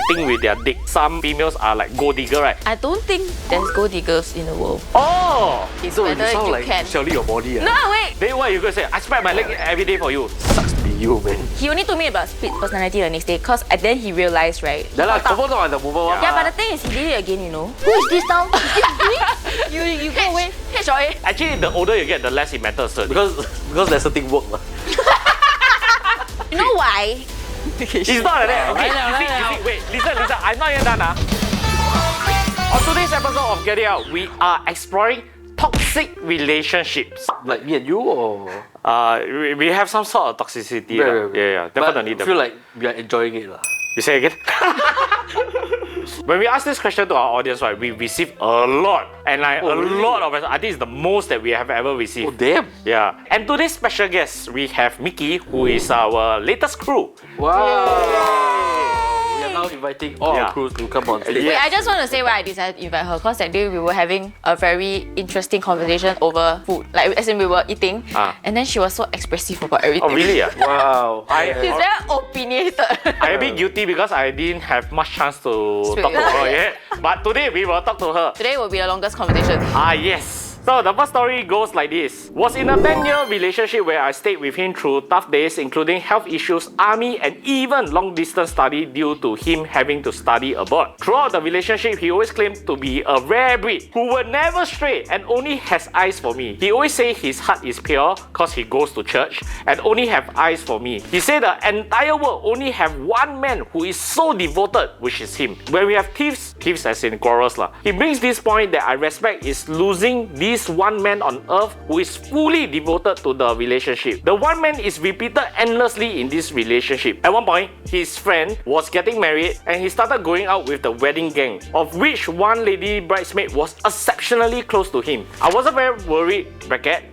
cheating with their dick. Some females are like gold digger, right? I don't think there's gold diggers in the world. Oh! It's So you whether sound you like can. Shelly your body. No, wait. Then what you gonna say? I spread my leg every day for you. Sucks to be you, man. He only told me about split personality the next day because then he realized, right? Yeah lah, confirm not the mover one. Yeah, but the thing is, he did it again, you know. Who is this now? You go away. HOA. Actually, the older you get, the less it matters. So Because there's a thing work lah. You know why? it's not like that. Okay, you see, wait, listen, I'm not yet done. On today's episode of Get It Out, we are exploring toxic relationships. Like me and you or? We have some sort of toxicity. Right. Yeah, definitely. But I feel like we are enjoying it lah. You say again? When we ask this question to our audience, right, we receive a lot. And like really? lot of, I think it's the most that we have ever Oh received. damn! Yeah. And today's special guest, we have Mickey, who is our latest crew. Wow! We are now inviting all Yeah. our crews to come on stage. Yeah. Wait, I just want to say why I decided to invite her because that day we were having a very interesting conversation over food. Like, as in we were eating, and then she was so expressive about everything. Oh, really? Yeah. Wow! She's very opinionated. I'm a bit guilty because I didn't have much chance to Speak. talk to her yet. But today we will talk to her. Today will be the longest conversation. Yes. So the first story goes like this. Was in a 10-year relationship where I stayed with him through tough days, including health issues, army, and even long-distance study due to him having to study abroad. Throughout the relationship, he always claimed to be a rare breed who will never stray and only has eyes for me. He always say his heart is pure cause he goes to church and only have eyes for me. He said the entire world only have one man who is so devoted, which is him. When we have thieves as in quarrels lah, he brings this point that I respect is losing this one man on earth who is fully devoted to the relationship. The one man is repeated endlessly in this relationship. At one point, his friend was getting married and he started going out with the wedding gang, of which one lady bridesmaid was exceptionally close to him. I wasn't very worried,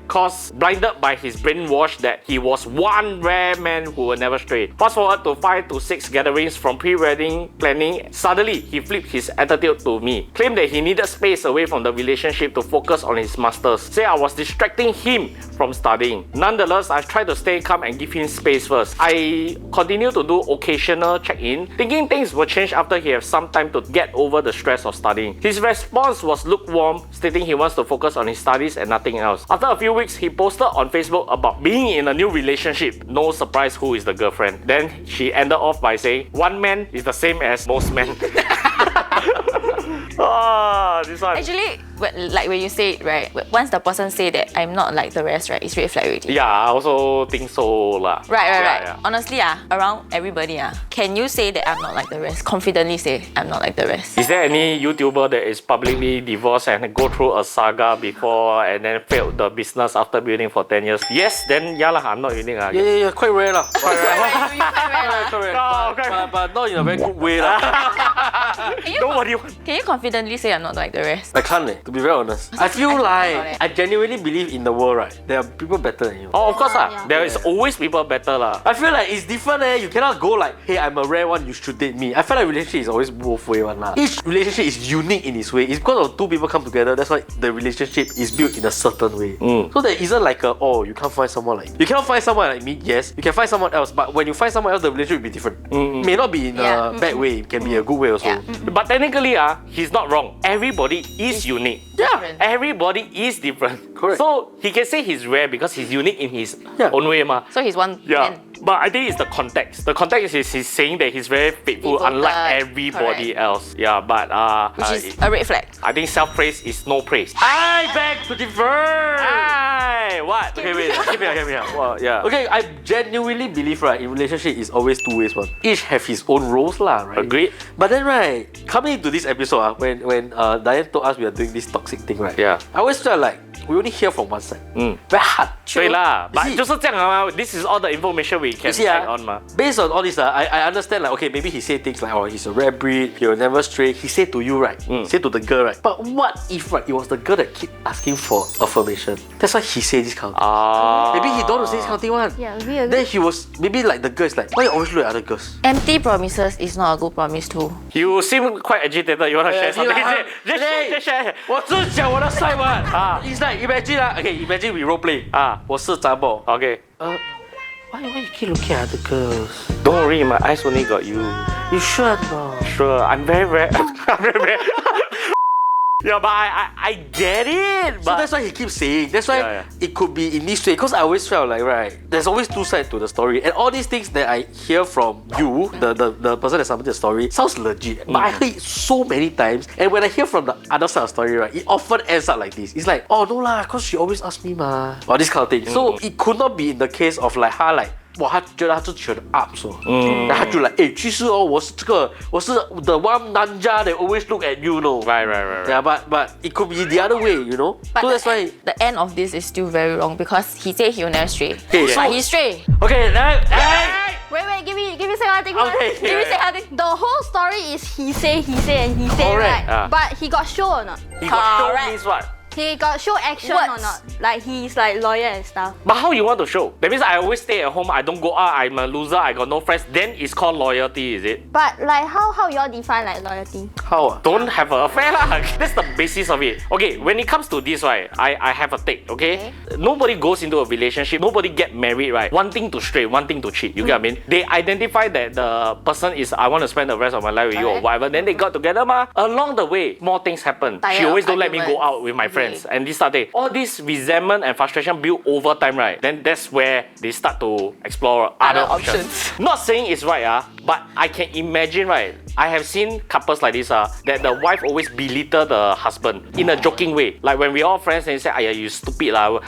cause blinded by his brainwash that he was one rare man who will never stray. Fast forward to 5 to 6 gatherings from pre-wedding planning, suddenly he flipped his attitude to me. Claimed that he needed space away from the relationship to focus on his masters. Say I was distracting him from studying. Nonetheless, I tried to stay calm and give him space first. I continue to do occasional check-in, thinking things will change after he has some time to get over the stress of studying. His response was lukewarm, stating he wants to focus on his studies and nothing else. After a few weeks, he posted on Facebook about being in a new relationship. No surprise who is the girlfriend. Then she ended off by saying, one man is the same as most men. This one. Actually, like when you say it, right, once the person say that I'm not like the rest, right, it's red flag already. Yeah, I also think so lah. Right. Yeah. Honestly, around everybody, can you say that I'm not like the rest? Confidently say I'm not like the rest. Is there any YouTuber that is publicly divorced and go through a saga before and then failed the business after building for 10 years? Yes, then yeah lah, I'm not unique. Yeah, quite rare lah. Quite rare. Quite rare. But not in a very good way lah. Nobody. Can you confidently say I'm not like the rest? I can't to be very honest. I feel like I genuinely believe in the world, right? There are people better than you. Oh, of course lah. Yeah. There is always people better lah. I feel like it's different You cannot go like, hey, I'm a rare one, you should date me. I feel like relationship is always both way one lah. Each relationship is unique in its way. It's because of two people come together, that's why the relationship is built in a certain way. So there isn't like a, oh, you can't find someone like me. You cannot find someone like me, yes. You can find someone else, but when you find someone else, the relationship will be different. May not be in a bad way, it can be a good way also. Yeah. But technically, he's not wrong. Everybody is unique. Different. Everybody is different. Correct. So he can say he's rare because he's unique in his own way ma. So he's one Yeah. man. But I think it's the context. The context is he's saying that he's very faithful, Devoted, unlike everybody else. Yeah, but Which is a red flag. I think self-praise is no praise. I beg to differ! Aye, what? Okay, wait. Give me a. Well, yeah. Okay, I genuinely believe right, in relationship is always two ways one. Each have his own roles lah, right? Agreed. But then right, coming into this episode when Diane told us we are doing this toxic thing right? Yeah. I always felt like we only hear from one side. Very hard. 对啦 You ，but see- 就是这样嘛。This is all the information we can You see, add on ma. based on all this, I understand like okay, maybe he say things like oh he's a rare breed, he will never stray. He said to you right, say to the girl right. But what if right, it was the girl that keep asking for affirmation? That's why he say this kind of thing. Maybe he don't want to say this kind of thing one. Yeah, agree. Then he was maybe like the girl is like, why you always look at other girls? Empty promises is not a good promise too. You seem quite agitated. You wanna share something? Just share. 我只讲我的 side one. It's like imagine okay, imagine we role play. 我是杂某。 Okay. Why you keep looking at the girls? Don't worry, my eyes only got you. You sure no? Sure, I'm very, I'm very. Yeah, but I get it. So But that's why he keeps saying. That's why Yeah. it could be in this way. Because I always felt like, right, there's always two sides to the story. And all these things that I hear from you, the person that submitted the story, sounds legit. But I heard it so many times. And when I hear from the other side of the story, right, it often ends up like this. It's like, oh no lah, because she always asks me ma. Or this kind of thing. So it could not be in the case of like, 她 like, 哇，他觉得他自己很 up 说，然后他就 like， 其实哦，我是the one ninja that always look at you, no. right. Yeah, but it could be the other way, you know. But So that's why. the end of this is still very wrong because he said he will never stray. Okay, But he stray. Okay, Wait, give me say one thing. Okay. Give me say one thing. The whole story is he say, and he say, Correct. right? But he got show or not? He got show Correct. means what? He got show action or Words. not? Like he's like lawyer and stuff. But how you want to show? That means I always stay at home, I don't go out, I'm a loser, I got no friends. Then it's called loyalty, is it? But like how y'all define like loyalty? how? Don't have an affair lah. That's the basis of it. Okay, when it comes to this, right, I have a take, okay? Nobody goes into a relationship, nobody get married, right? One thing to stray, one thing to cheat. You get what I mean? They identify that the person is, I want to spend the rest of my life with you or whatever. Then they got together, ma. Along the way, more things happen. Tired She always of don't let me go arguments. out with my friends. And this started. All this resentment and frustration build over time, right? Then that's where they start to explore other Other options. options. Not saying it's right, but I can imagine, right? I have seen couples like this, that the wife always belittle the husband in a joking way. Like when we all friends and say, "Aya, you stupid lah,"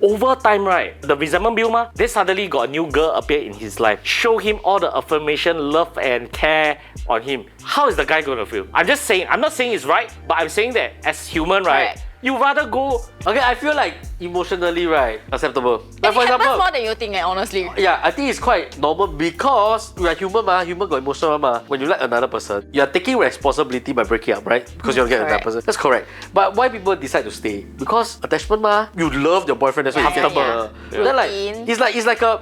over time, right? The resentment build, then suddenly got a new girl appear in his life, show him all the affirmation, love and care on him. How is the guy gonna feel? I'm just saying. I'm not saying it's right, but I'm saying that as human, right? Correct. You rather go. Okay, I feel like emotionally, right, acceptable. Like It for happens example, more than you think, honestly. yeah, I think it's quite normal because we are human, human got emotional, When you like another person, you are taking responsibility by breaking up, right? Because you don't get another Correct. person. That's correct. But why people decide to stay? Because attachment, you love your boyfriend, that's why you get Comfortable. Then like, Routine. it's like a.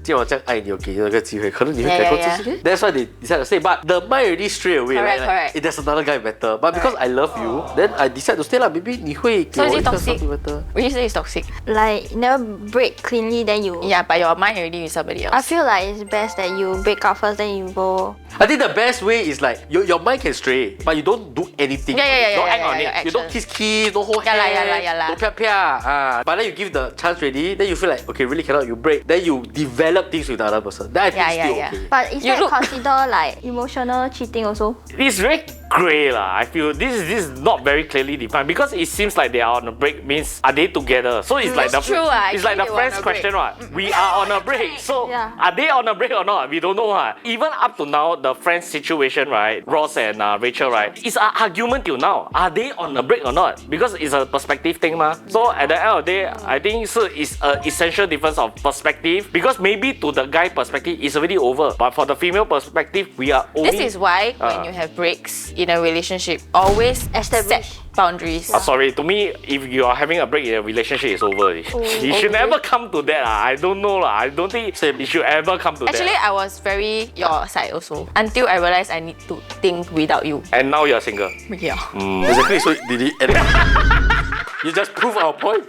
既然我这样爱你，我给你那个机会，可能你会改过自新。That's why they decide to stay. But the mind already stray away, Correct, right? correct. Like, there's another guy better. But because I love you, then I decide to stay lah. Maybe 你会给 So 我 is 一 it 个 toxic? something better. When you say it's toxic. Like never break cleanly, then you. Yeah, but your mind already with somebody I else. feel like it's best that you break up first, then you go. I think the best way is like your mind can stray, but you don't do anything. Yeah, Don't yeah, act on yeah, it. You don't actions. kiss, don't hold Yeah lah, hand, yeah lah. don't pia. But then you give the chance ready, then you feel like okay, really cannot. You break, then you develop things with the other person. Then I think Yeah, it's still yeah, okay. But is You that look- considered like emotional cheating also? It's very grey lah. I feel this is not very clearly defined because it seems like they are on a break means are they together? So it's like That's the true, it's like the actually they were friend's on a break. question, right? We are on a break. So Yeah. are they on a break or not? We don't know. Even up to now, the friend's situation, right? Ross and Rachel, right? It's an argument till now. Are they on a break or not? Because it's a perspective thing, ma. So at the end of the day, I think it's an essential difference of perspective because maybe to the guy perspective, it's already over. But for the female perspective, we are only. This is why when you have breaks in a relationship, always Establish. set boundaries. Sorry, to me, if you are having a break in a relationship, it's over. You should never come to that. I don't know. I don't think it should ever come to Actually, that. I was very your side also until I realized I need to think without you. And now you're single. Yeah. Exactly. So did it end? You just prove our point.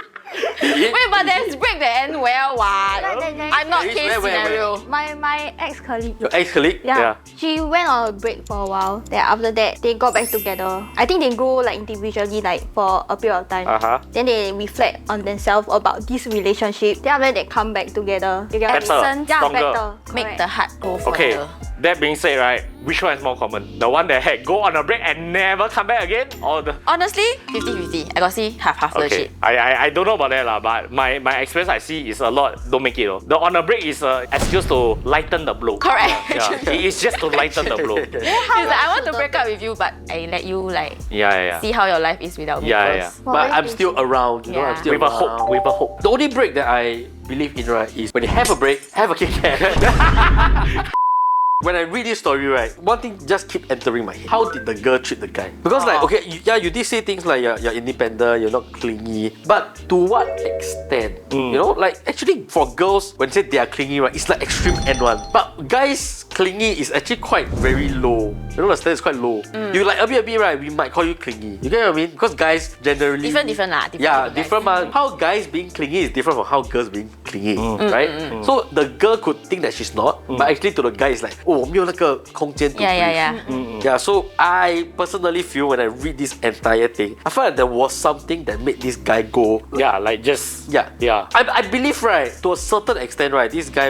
Wait, but there's break that end well, what? I'm not case Where? scenario. My ex-colleague. Your ex-colleague? Yeah. She went on a break for a while. Then after that, they got back together. I think they grow like individually like for a period of time. Then they reflect on themselves about this relationship. Then after that, they come back together. They get Better, yeah, stronger. better. Make Correct. the heart go further. Okay. That being said, right, which one is more common? The one that had go on a break and never come back again, or the Honestly, 50-50. I got see half legit. I don't know about that lah, but my experience I see is a lot don't make it. The on a break is an excuse to lighten the blow. Correct. Yeah, it is just to lighten the blow. It's like, I want to break up with you, but I let you like Yeah. see how your life is without me Yeah, first. Well, But very I'm still around, you know, I'm Yeah. still With a around. hope, with a hope. The only break that I believe in, right, is when you have a break, have a Kit Kat. When I read this story, right, one thing just keep entering my head. How did the girl treat the guy? Because like, okay, you did say things like you're independent, you're not clingy, but to what extent You know, like actually for girls, when they say they are clingy, right, it's like extreme end one. But guys, clingy is actually quite very low. You know, the standard is quite low. You like a bit, right, we might call you clingy. You get what I mean? Because guys generally... Different lah. Different. How guys being clingy is different from how girls being clingy, right? So the girl could think that she's not, but actually to the guy it's like, oh, 我没有那个空间 to breathe. Yeah, so I personally feel when I read this entire thing, I felt like there was something that made this guy go. Yeah, like just... Yeah. I believe, right, to a certain extent, right, this guy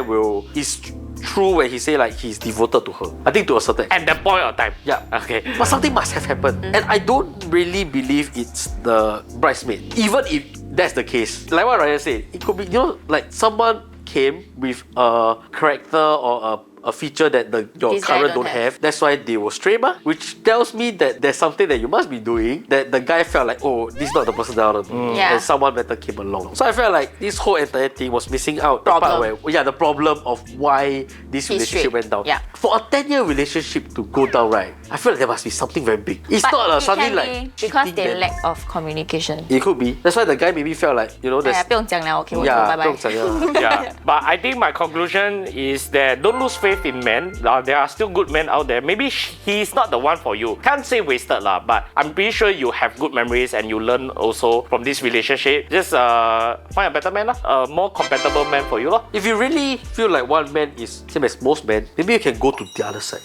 is true when he say like he's devoted to her. I think to a certain extent. At that point of time. Yeah. Okay. But something must have happened. And I don't really believe it's the bridesmaid. Even if that's the case. Like what Ryan said, it could be, you know, like someone came with a character or a feature that your This guy current don't don't have. That's why they will stray, which tells me that there's something that you must be doing that the guy felt like, oh, this is not the person that I want to do. And someone better came along. So I felt like this whole entire thing was missing out the part where, the problem of why this relationship went down. Yeah. For a 10-year relationship to go down, right, I feel like there must be something very big. It's But not it something can like be because cheating they them. lack of communication. It could be. That's why the guy maybe felt like, you know, there's... 不用讲了 OK 我走 Yeah, 拜拜 不用讲了。 Yeah, but I think my conclusion is that don't lose faith in men. There are still good men out there. Maybe he's not the one for you. Can't say wasted lah, but I'm pretty sure you have good memories and you learn also from this relationship. Just find a better man lah, a more compatible man for you lah. If you really feel like one man is same as most men, maybe you can go to the other side.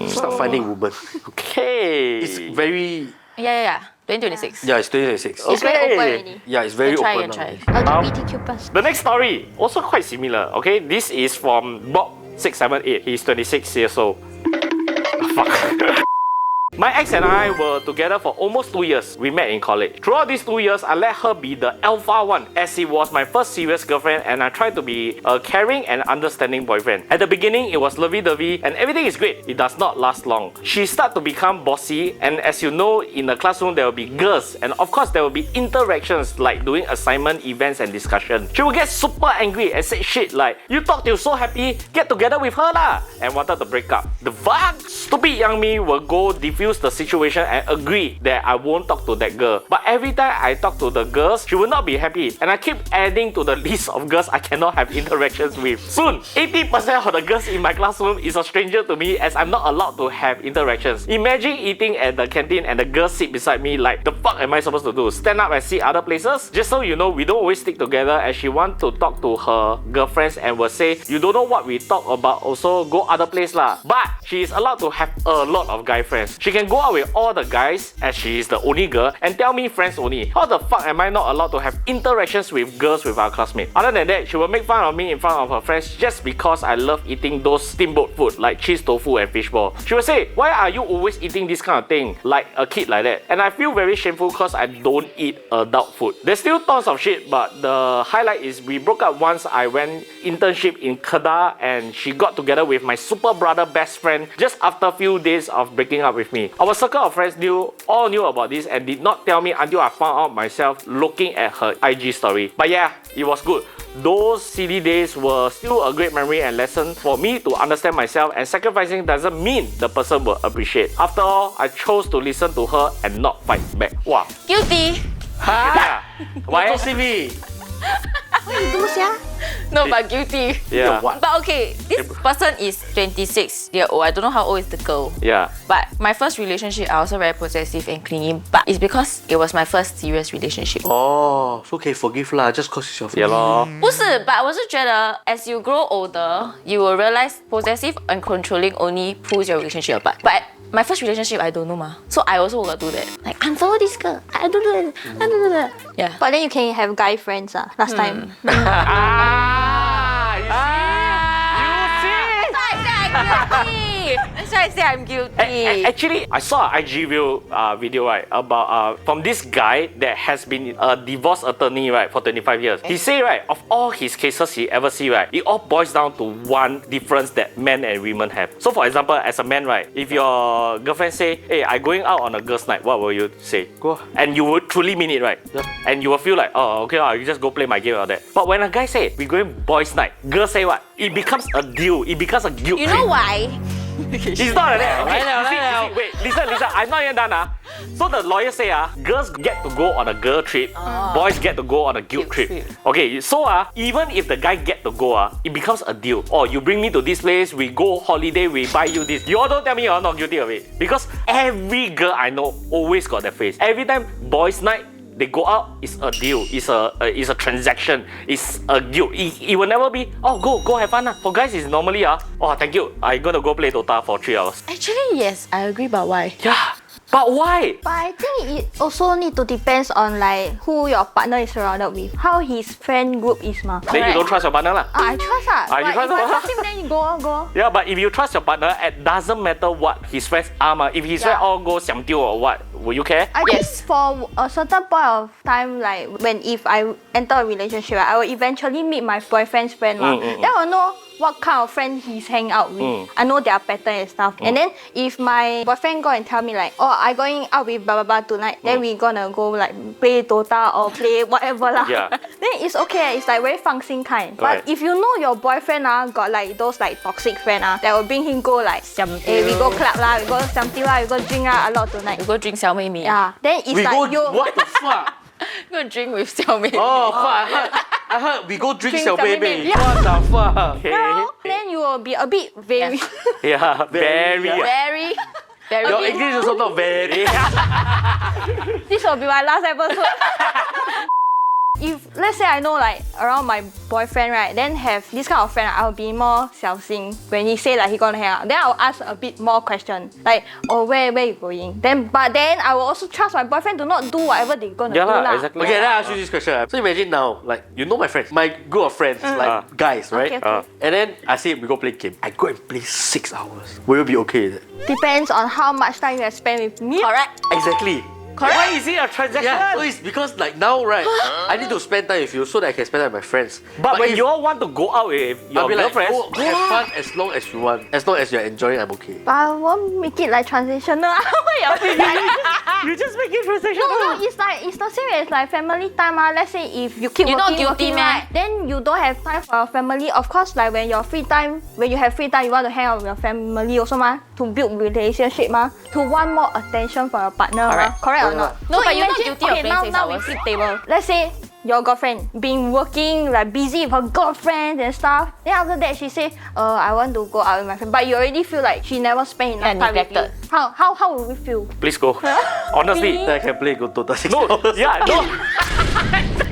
Start finding women. Okay. It's very... Yeah. 2026. Yeah, it's 2026. It's very open already. Yeah, it's very Try open and try. now. LGBTQ plus. The next story, also quite similar. Okay, this is from Bob678. He's 26 years old. Fuck. My ex and I were together for almost 2 years. We met in college. Throughout these 2 years, I let her be the alpha one, as she was my first serious girlfriend, and I tried to be a caring and understanding boyfriend. At the beginning, it was lovey-dovey and everything is great. It does not last long. She started to become bossy, and as you know, in the classroom there will be girls, and of course there will be interactions like doing assignment, events, and discussion. She will get super angry and say shit like, "You talk till so happy, get together with her lah," and wanted to break up. The fuck? Stupid young me will go defuse the situation and agree that I won't talk to that girl. But every time I talk to the girls, she will not be happy, and I keep adding to the list of girls I cannot have interactions with. Soon, 80% of the girls in my classroom is a stranger to me, as I'm not allowed to have interactions. Imagine eating at the canteen and the girls sit beside me. Like, the fuck am I supposed to do? Stand up and sit other places? Just so you know, we don't always stick together, as she wants to talk to her girlfriends and will say, "You don't know what we talk about, also go other place lah." But she is allowed to have a lot of guy friends. She can go out with all the guys, as she is the only girl, and tell me friends only. How the fuck am I not allowed to have interactions with girls with our classmates? Other than that, she will make fun of me in front of her friends just because I love eating those steamboat food like cheese tofu and fishball. She will say, "Why are you always eating this kind of thing?" Like a kid like that. And I feel very shameful because I don't eat adult food. There's still tons of shit, but the highlight is we broke up once I went internship in Kedah, and she got together with my super brother best friend just after a few days of breaking up with me. Our circle of friends all knew about this and did not tell me until I found out myself looking at her IG story. But yeah, it was good. Those silly days were still a great memory and lesson for me to understand myself, and sacrificing doesn't mean the person will appreciate. After all, I chose to listen to her and not fight back. Wow. Guilty. Yeah. Why? CV. What you do, sia? No, but guilty. Yeah. What? But okay, this person is 26-year-old. I don't know how old is the girl. Yeah. But my first relationship, I also very possessive and clingy. But it's because it was my first serious relationship. Oh, so okay, forgive lah, just cause it's your Yeah lor. 不是 but 我是觉得 as you grow older, you will realize possessive and controlling only pulls your relationship apart. But my first relationship, I don't know ma. So I also will do that. Like, unfollow this girl. I don't do it. I don't do that. Yeah. But then you can have guy friends last time. That's why I say I'm guilty. Actually, I saw an IG reel video, right, about from this guy that has been a divorce attorney, right, for 25 years. He say, right, of all his cases he ever see, right, it all boils down to one difference that men and women have. So for example, as a man, right, if your girlfriend say, "Hey, I'm going out on a girls' night," what will you say? Go. And you would truly mean it, right? Yeah. And you will feel like, "Oh, okay, you just go play my game or that." But when a guy say, "We're going boys' night," girls say what? It becomes a deal. It becomes a guilt You know trip. why? It's not like that. Okay, Lai liao, you see, lai liao. wait, listen, I'm not even done. So the lawyer say, girls get to go on a girl trip, boys get to go on a guilt trip. Okay, so even if the guy get to go, it becomes a deal. Oh, you bring me to this place, we go holiday, we buy you this. You all don't tell me you're not guilty of it. Because every girl I know always got that face. Every time boys' night, they go out, it's a deal, it's a transaction, it's a guilt. It will never be, oh, go have fun. For guys, it's normally, oh, thank you, I'm gonna go play Dota for 3 hours. Actually, yes, I agree, but why? Yeah, but why? But I think it also need to depends on like who your partner is surrounded with, how his friend group is ma. Then you don't trust your partner lah. I trust you But trust if I her? trust him, then you go. Yeah, but if you trust your partner, it doesn't matter what his friends are. If his friends all go siam diu or what, will you care? I think for a certain point of time, like if I enter a relationship, I will eventually meet my boyfriend's friend. Then I will know what kind of friend he's hanging out with. I know their pattern and stuff. And then if my boyfriend go and tell me like, oh, I going out with blah blah blah tonight, then we gonna go like play Dota or play whatever lah. Yeah. Then it's okay. It's like very 放心 kind. Right. But if you know your boyfriend got like those like toxic friend that will bring him go like, hey, we go club lah, we go something lah, we go drink a lot tonight. You go drink Xiao Mei Mei. Yeah. Then it's We like go, you. what the fuck? Go drink with Xiao Mei. Oh, fuck. I heard we go drink Drink Xiao Mei Xiao Mei Mei. Mei. What the fuck? Okay. Then you will be a bit very. Yeah, very. Very, very. Your English is also not very. This will be my last episode. If let's say I know like around my boyfriend, right, then have this kind of friend, I'll be more 小心 when he say like he gonna hang out. Then I'll ask a bit more question like, oh, where you going? But then I will also trust my boyfriend to not do whatever they gonna Yeah do lah, lah. exactly. Okay, then I ask you this question. So imagine now, like, you know my friends, my group of friends, like guys, right? Okay. And then I say we go play game. I go and play 6 hours. Will you be okay with it? Depends on how much time you have spent with me. Correct. Exactly. Why is it a transaction? Yeah, so it's because like now, right, I need to spend time with you so that I can spend time with my friends. But when if- you all want to go out with your I'll be like, girlfriends, go have fun as long as you want. As long as you're enjoying, I'm okay. But I won't make it like transitional. you just make it transaction. No, it's the same as like family time. Let's say if you keep You not working, guilty, right, then you don't have time for your family. Of course, like when you have free time, you want to hang out with your family also to build relationship to want more attention from your partner. Correct or not? No, but you're not imagine- guilty of okay, playing 6 now we hours. flip table. Let's say your girlfriend been working like busy with her girlfriend and stuff. Then after that she say, I want to go out with my friend. But you already feel like she never spent enough time with you. neglected. How will we feel? Please go. Honestly. Then I can play go Dota 6 No, hours. yeah, no.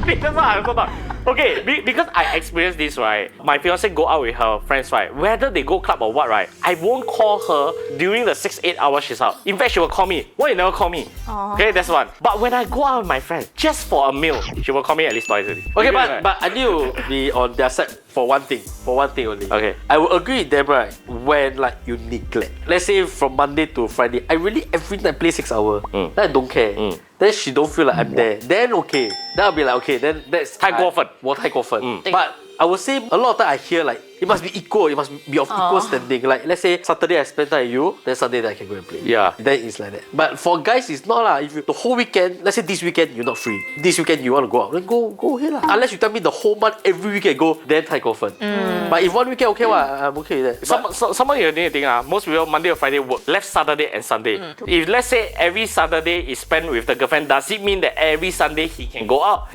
That's what I'm talking about. Okay, because I experienced this, right? My fiance go out with her friends, right? Whether they go club or what, right? I won't call her during the 6-8 hours she's out. In fact, she will call me. Why you never call me? Okay, that's one. But when I go out with my friends, just for a meal, she will call me at least twice a day. Okay, Right? but I need to be on their side for one thing. For one thing only. Okay. I will agree with them, right? When like you neglect. Let's say from Monday to Friday, I really every night play 6 hours. Then I don't care. Then she don't feel like I'm there. Then okay. Then I'll be like, okay, then that's 太过分。我太过分. But I would say a lot of time I hear like it must be equal. It must be of equal standing. Like let's say Saturday I spend time with you, then Sunday then I can go and play. Yeah. Then it's like that. But for guys it's not lah. If you, the whole weekend, let's say this weekend you're not free. This weekend you want to go out, then go ahead lah. Unless you tell me the whole month every weekend go, then 太过分. But if one weekend okay, I'm okay with that. Someone you need to think, most people Monday or Friday work, left Saturday and Sunday. If let's say every Saturday is spent with the girlfriend, does it mean that every Sunday he can go out?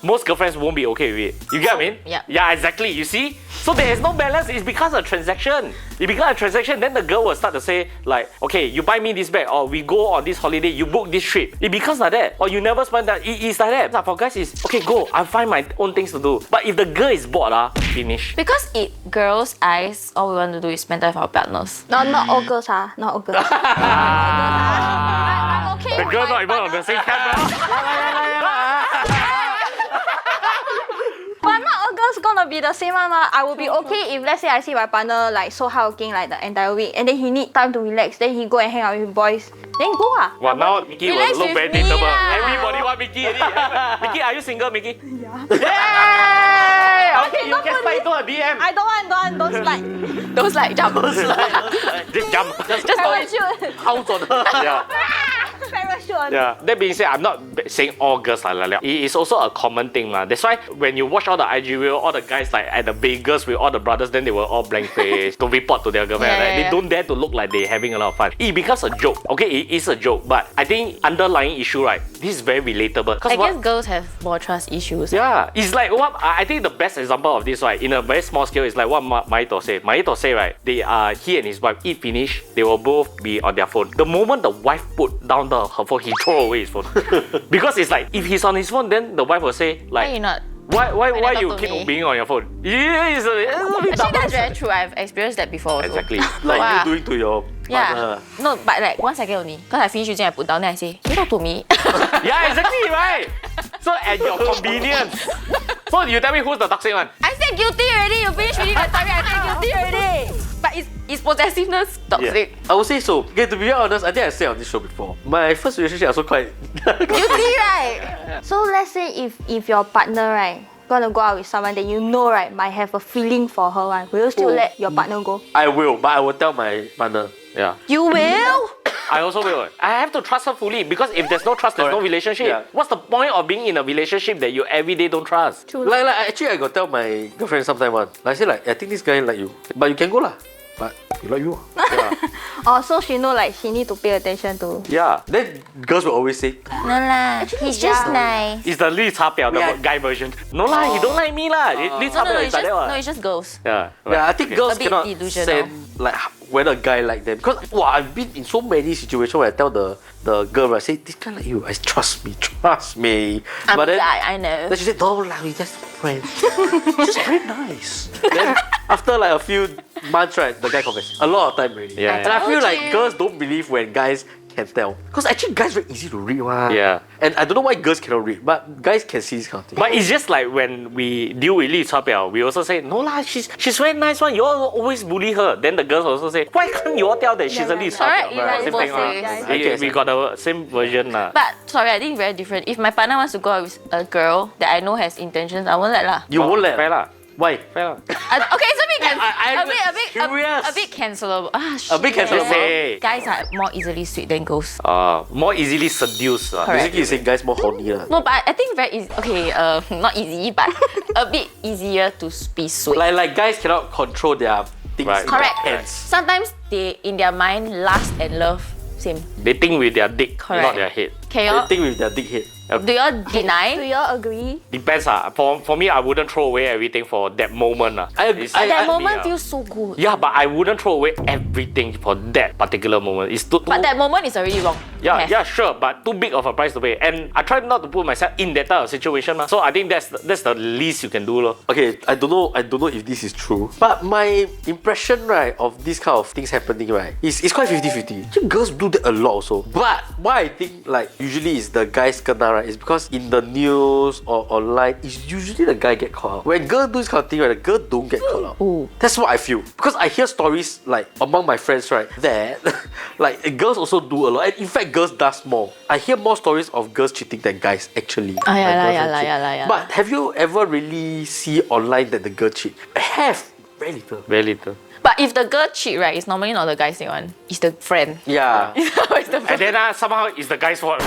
Most girlfriends won't be okay with it. You get what I mean? Yeah. Yeah, exactly. You see? So there is no balance. It's because of transaction. It becomes a transaction, then the girl will start to say like, okay, you buy me this bag, or we go on this holiday, you book this trip. It becomes like that. Or you never spend that. It's like that. For guys, it's okay, go. I'll find my own things to do. But if the girl is bored, finish. Because in girls' eyes, all we want to do is spend time with our partners. Not all girls not all girls. I'm okay. The with girl my not even on partner. the same camp. But not all girls gonna be the same one. I will be okay if let's say I see my partner like so hardworking like the entire week, and then he need time to relax. Then he go and hang out with boys. Then go Well, now Mickey will Relax look with very me dateable. lah. Everybody want Mickey already. Mickey, are you single, Mickey? Yeah. Yay! Okay, you can slide to a DM. I don't slide. Those like jump. Just jump. Just go and Parachute. 好准的. Yeah. Parachute. on. Yeah. That being said, I'm not saying all girls are like that. It is also a common thing, lah. That's why when you watch all the IG reel, all the guys like at the Vegas with all the brothers, then they were all blank face to report to their girlfriend. Yeah, right? yeah, They yeah. don't dare to look like they're having a lot of fun. It becomes a joke. Okay, it is a joke, but I think underlying issue, right? This is very relatable. I guess girls have more trust issues. Yeah, it's like what I think the best example of this, right, in a very small scale, is like what Maito said. Maito say, right, he and his wife eat finish, they will both be on their phone. The moment the wife put down her phone, he throw away his phone. Because it's like if he's on his phone, then the wife will say like, Why you not? Why talk you to keep me? being on your phone? Yeah, it's a bit Actually, dumb. that's very true. I've experienced that before. Also. Exactly. Like Wow. you doing to your Yeah. partner. No, but like 1 second only. Because I finish using, I put down, then I say, can you talk to me? Yeah, exactly, right. So at your convenience. So you tell me who's the toxic one? I said guilty already. You finish reading the story. I said guilty already. But is possessiveness toxic? I would say so. Okay, to be very honest, I think I said on this show before. My first relationship also quite. Guilty, right? So let's say if your partner, right, gonna go out with someone that you know, right, might have a feeling for her, right, will you still let your partner go? I will, but I will tell my partner. Yeah. You will? I also will. I have to trust her fully because if there's no trust, there's no Correct. relationship. Yeah. What's the point of being in a relationship that you every day don't trust? True. Like actually, I got tell my girlfriend sometime one. Like, I say like, I think this guy like you, but you can go lah. But you like you. Yeah. Oh, so she know like she need to pay attention to. Yeah. Then girls will always say, No lah. He's just nice. It's the Li Cha Piao, the Yeah. guy version. No lah, he don't like me lah. Li Cha No, Piao is it's like just, that no, one. it's just girls. Yeah. yeah, I think girls A bit cannot delusional. send like whether a guy like them. Because wow, I've been in so many situations where I tell the girl, I say, this guy like you, I trust me. But then, I know. then she said, don't like we just friends. Just very nice. Then after like a few months, right, the guy confessed. A lot of time already. Yeah, And I feel told like you. girls don't believe when guys can tell. Because actually guys very easy to read one. Yeah. And I don't know why girls cannot read, but guys can see this kind of thing. But it's just like when we deal with Li Cha Piao, we also say, no lah, she's very nice one. You all always bully her. Then the girls also say, why can't you all tell that she's a Li Cha Correct, Piao? you like Same both thing, ways. huh? Okay, We got the same version lah. But sorry, I think it's very different. If my partner wants to go out with a girl that I know has intentions, I won't let lah. You won't let. Fair lah. Why? Fair lah. Okay, it's a bit, I'm curious. a bit cancelable. A bit cancelable. Hey. Guys are more easily sweet than girls. More easily seduced. Correct. Basically, you say guys more horny lah. No, but I think very easy. Okay, not easy, but a bit easier to be sweet. Like guys cannot control their things Right. in Correct. their hands. Sometimes they, in their mind, lust and love, same. They think with their dick, Correct. not their head. Can They y'all, think with their dick head. do y'all Do deny? y'all agree? Depends ah. For me, I wouldn't throw away everything for that moment ah. I agree. It's- That I- moment yeah. feels so good. Yeah, but I wouldn't throw away everything for that particular moment. It's too. But that moment is already wrong. Yeah, Yes. yeah, sure, but too big of a price to pay. And I try not to put myself in that type of situation. So I think that's the least you can do. Lor. Okay, I don't know if this is true. But my impression, right, of this kind of things happening, right, is quite 50-50. Actually, girls do that a lot also. But why I think like usually is the guys kena, right, is because in the news or online, it's usually the guy get caught out. When girl do this kind of thing, right, the girl don't get caught out. Ooh. That's what I feel. Because I hear stories like among my friends, right, that like girls also do a lot. And in fact, girls does more. I hear more stories of girls cheating than guys actually. Ah, yeah Like, lah, girls yeah don't lah, cheat. yeah lah, yeah But have you ever really see online that the girl cheat? I have. Very little. Very little. But if the girl cheat, right, it's normally not the guy's one. It's the friend. Yeah. It's the And friend. then somehow it's the guy's fault.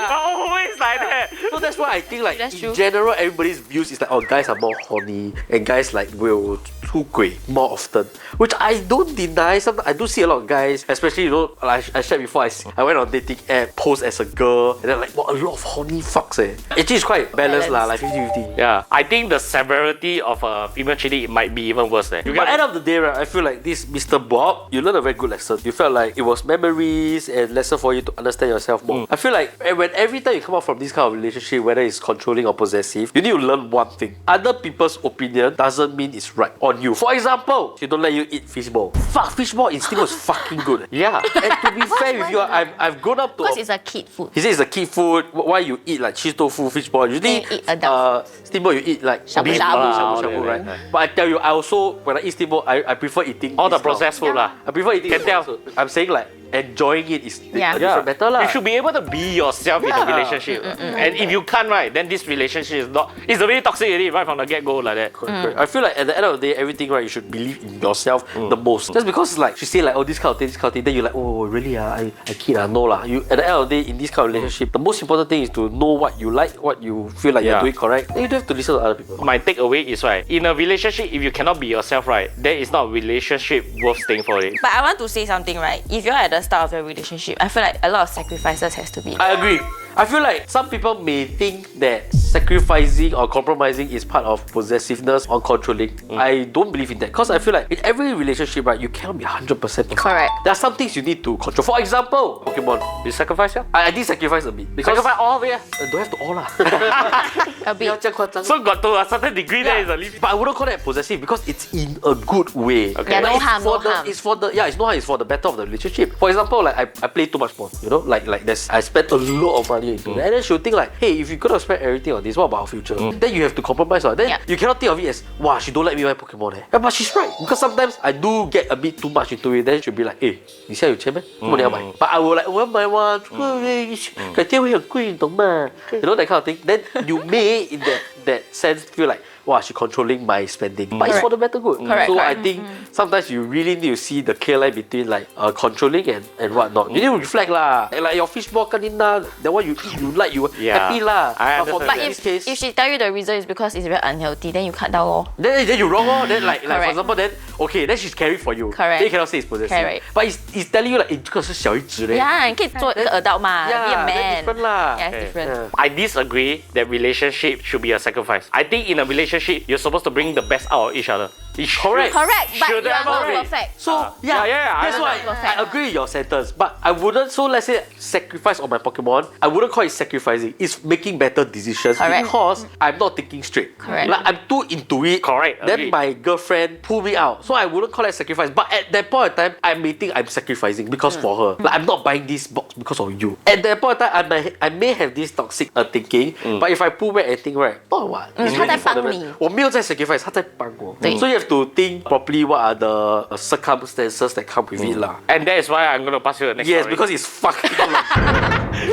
Always like that. So that's why I think like That's in true. general everybody's views is like, oh, guys are more horny and guys like will 出轨 more often, which I don't deny. Sometimes I do see a lot of guys, especially like I shared before. I went on dating app, post as a girl, and then like wow, a lot of horny fucks. Actually, it's quite balanced lah, like 50-50. Yeah, I think the severity of a female cheating it might be even worse. You But get end of the day, right, I feel like this Mr. Bob, you learned a very good lesson. You felt like it was memories and lesson for you to understand yourself more. I feel like when every time you come out from this kind of relationship, whether it's controlling or possessive, you need to learn one thing. Other people's opinion doesn't mean it's right on you. For example, she don't let you eat fishball. Fuck, fishball in Steamboat is fucking good. Yeah. And to be fair with you, I've grown up to... Because it's a kid food. He says it's a kid food. Why you eat like cheese tofu, fishball? Usually, Then you eat adult steamboat you eat like Shabu beef, shabu. shabu, right? But I tell you, I also when I eat steamboat, I prefer eating All the this kind of- processed food lah. I prefer eating. Can tell. I'm saying like enjoying it is Yeah. a different matter lah. You should be able to be yourself in a Yeah. relationship. And if you can't, right, then this relationship is not. It's already toxic already right from the get go like that. Correct. I feel like at the end of the day, everything, right, you should believe in yourself the most. Just because like she say like, oh, this kind of thing, then you're like, oh, really? I kid, no lah. You at the end of the day, in this kind of relationship, the most important thing is to know what you like, what you feel like you're doing correct. Then you don't have to listen to other people. My takeaway is right, in a relationship, if you cannot be yourself, right, then it's not a relationship worth staying for it. But I want to say something, right? If you're at the start of your relationship, I feel like a lot of sacrifices has to be. I agree. I feel like some people may think that sacrificing or compromising is part of possessiveness or controlling. I don't believe in that because I feel like in every relationship, right, you cannot be 100% perfect. Correct. There are some things you need to control. For example, Pokemon. You sacrifice, yeah? I did sacrifice a bit. Because Sacrifice all of it, yeah? don't have to all lah. A bit. So got to a certain degree, there is a limit. But I wouldn't call that possessive because it's in a good way. Okay. Yeah, Like, no it's harm, for no the, harm. It's for the it's no harm. It's for the better of the relationship. For example, like I play too much porn. You know, like I spent a lot of money into it, and then she'll think like, hey, if you're gonna spend everything on this, what about our future? Then you have to compromise. Then you cannot think of it as, wow, she don't let me buy Pokemon. Yeah, but she's right because sometimes I do get a bit too much into it. Then she'll be like, hey, 你现在有钱咩？怎么你要买？ But I will like 我要买哇，这个改天会很贵，你懂吗？ You know that kind of thing. Then you may in that sense feel like, wow, she controlling my spending. But it's for the better good. Correct, So correct. I think sometimes you really need to see the clear line between like controlling and whatnot. You need to reflect lah. Like your fishball kanina, the one you eat, you like, you happy lah. I But for understand. me, in this case, If she tell you the reason is because it's very unhealthy, then you cut down all. then you wrong oh. Then like for Correct. example, then okay, then she's caring for you. Correct. Then you cannot say it's possessive. Correct. But it's telling you like, 这个是小一只嘞。 Yeah, 你可以做一个 adult 嘛 be a Yeah, man. then different lah. Yeah, it's different. I disagree that relationship should be a sacrifice. I think in a relationship, you're supposed to bring the best out of each other. It's Correct. Correct, but Should you are have not already. perfect. So yeah, that's I why understand. I agree with your sentence. But I wouldn't. So let's say sacrifice on my Pokemon. I wouldn't call it sacrificing. It's making better decisions Correct. because I'm not thinking straight. Correct. Like I'm too into it. Correct, Then agree. my girlfriend pull me out. So I wouldn't call it sacrifice. But at that point in time, I may think I'm sacrificing because for her. Like I'm not buying this box because of you. At that point in time, I may have this toxic thinking. But if I pull back and think right, not what. It's 他在 really for the 帮 better. 你。我没有在 sacrifice，他在帮我。对。 So you have to think properly what are the circumstances that come with it lah. And that is why I'm going to pass you the next Yes, story. because it's fucking long.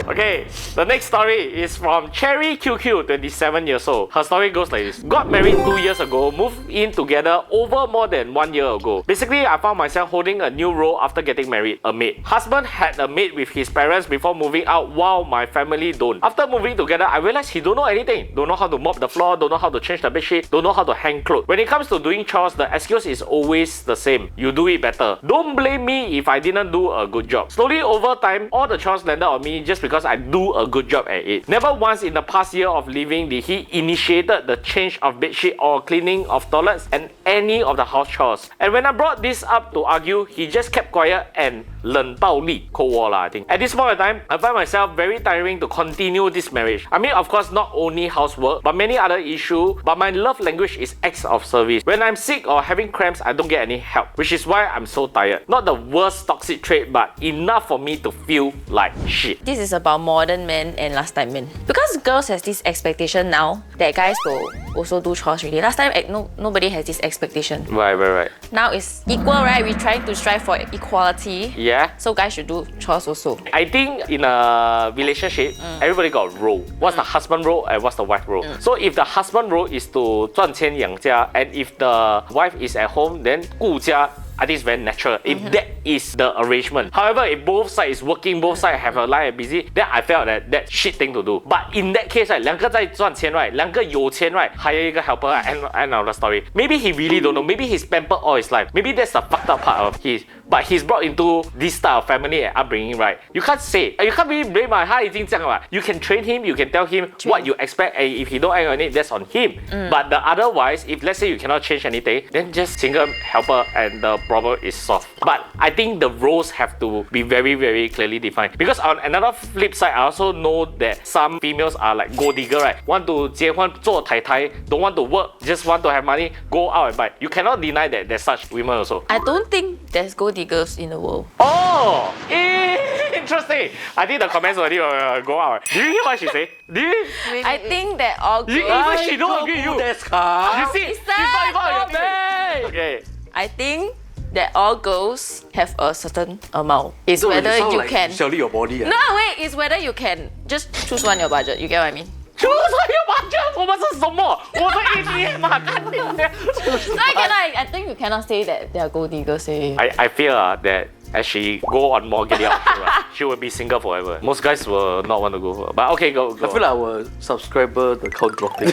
Okay, the next story is from Cherry QQ, 27 years old. Her story goes like this. Got married 2 years ago, moved in together over more than 1 year ago. Basically, I found myself holding a new role after getting married, a maid. Husband had a maid with his parents before moving out while my family don't. After moving together, I realized he don't know anything. Don't know how to mop the floor, don't know how to change the bedsheet, don't know how to hang clothes. When it comes to doing chores, the excuse is always the same. You do it better. Don't blame me if I didn't do a good job. Slowly over time, all the chores landed on me just because I do a good job at it. Never once in the past year of living did he initiated the change of bedsheet or cleaning of toilets and any of the house chores. And when I brought this up to argue, he just kept quiet and 冷暴力 Cold War lah, I think. At this point in time, I find myself very tiring to continue this marriage. I mean, of course, not only housework, but many other issues. But my love language is acts of service. When I'm sick or having cramps, I don't get any help, which is why I'm so tired. Not the worst toxic trait, but enough for me to feel like shit. This is about modern men and last time men. Because girls has this expectation now that guys will also do chores really. Last time, nobody has this expectation. Right. Now it's equal, right? We're trying to strive for equality. Yeah. So guys should do chores also. I think in a relationship, everybody got a role. What's the husband role and what's the wife role? So if the husband role is to 赚钱养家, and if the wife is at home, then 顾家, I think it's very natural if that is the arrangement. However, if both sides is working, both sides have a life and busy, then I felt that that's shit thing to do. But in that case, right, 两个在赚钱 right, 两个有钱 right, hire 一个 helper, end of the story. Maybe he really don't know. Maybe he's pampered all his life. Maybe that's the fucked up part of his. But he's brought into this style of family and upbringing, right? You can't say, you can't really blame him. 他已经这样了. You can train him, you can tell him what you expect, and if he don't act on it, that's on him. But the otherwise, if let's say you cannot change anything, then just single helper and the problem is solved. But I think the roles have to be very, very clearly defined. Because on another flip side, I also know that some females are like gold digger, right? Want to 结婚做太太, don't want to work, just want to have money, go out and buy. You cannot deny that there's such women also. I don't think there's gold diggers in the world. Oh, interesting. I think the comments already go out. Do you hear what she say? Do you? I think that all girls... Even she don't agree with you. You see, It's she's not even on your sad. team. Okay. I think that all girls have a certain amount. It's So whether sound you like can... Shirley your body. No, wait, it's whether you can just choose one your budget. You get what I mean? 出所有 budget， 我们是什么？我们 ATM 嘛，看你们。 So I think you cannot say that they are gold diggers. Say. I fear that as she go on more getting out, right, she will be single forever. Most guys will not want to go for her. But okay, go. I feel like our subscriber the count dropping.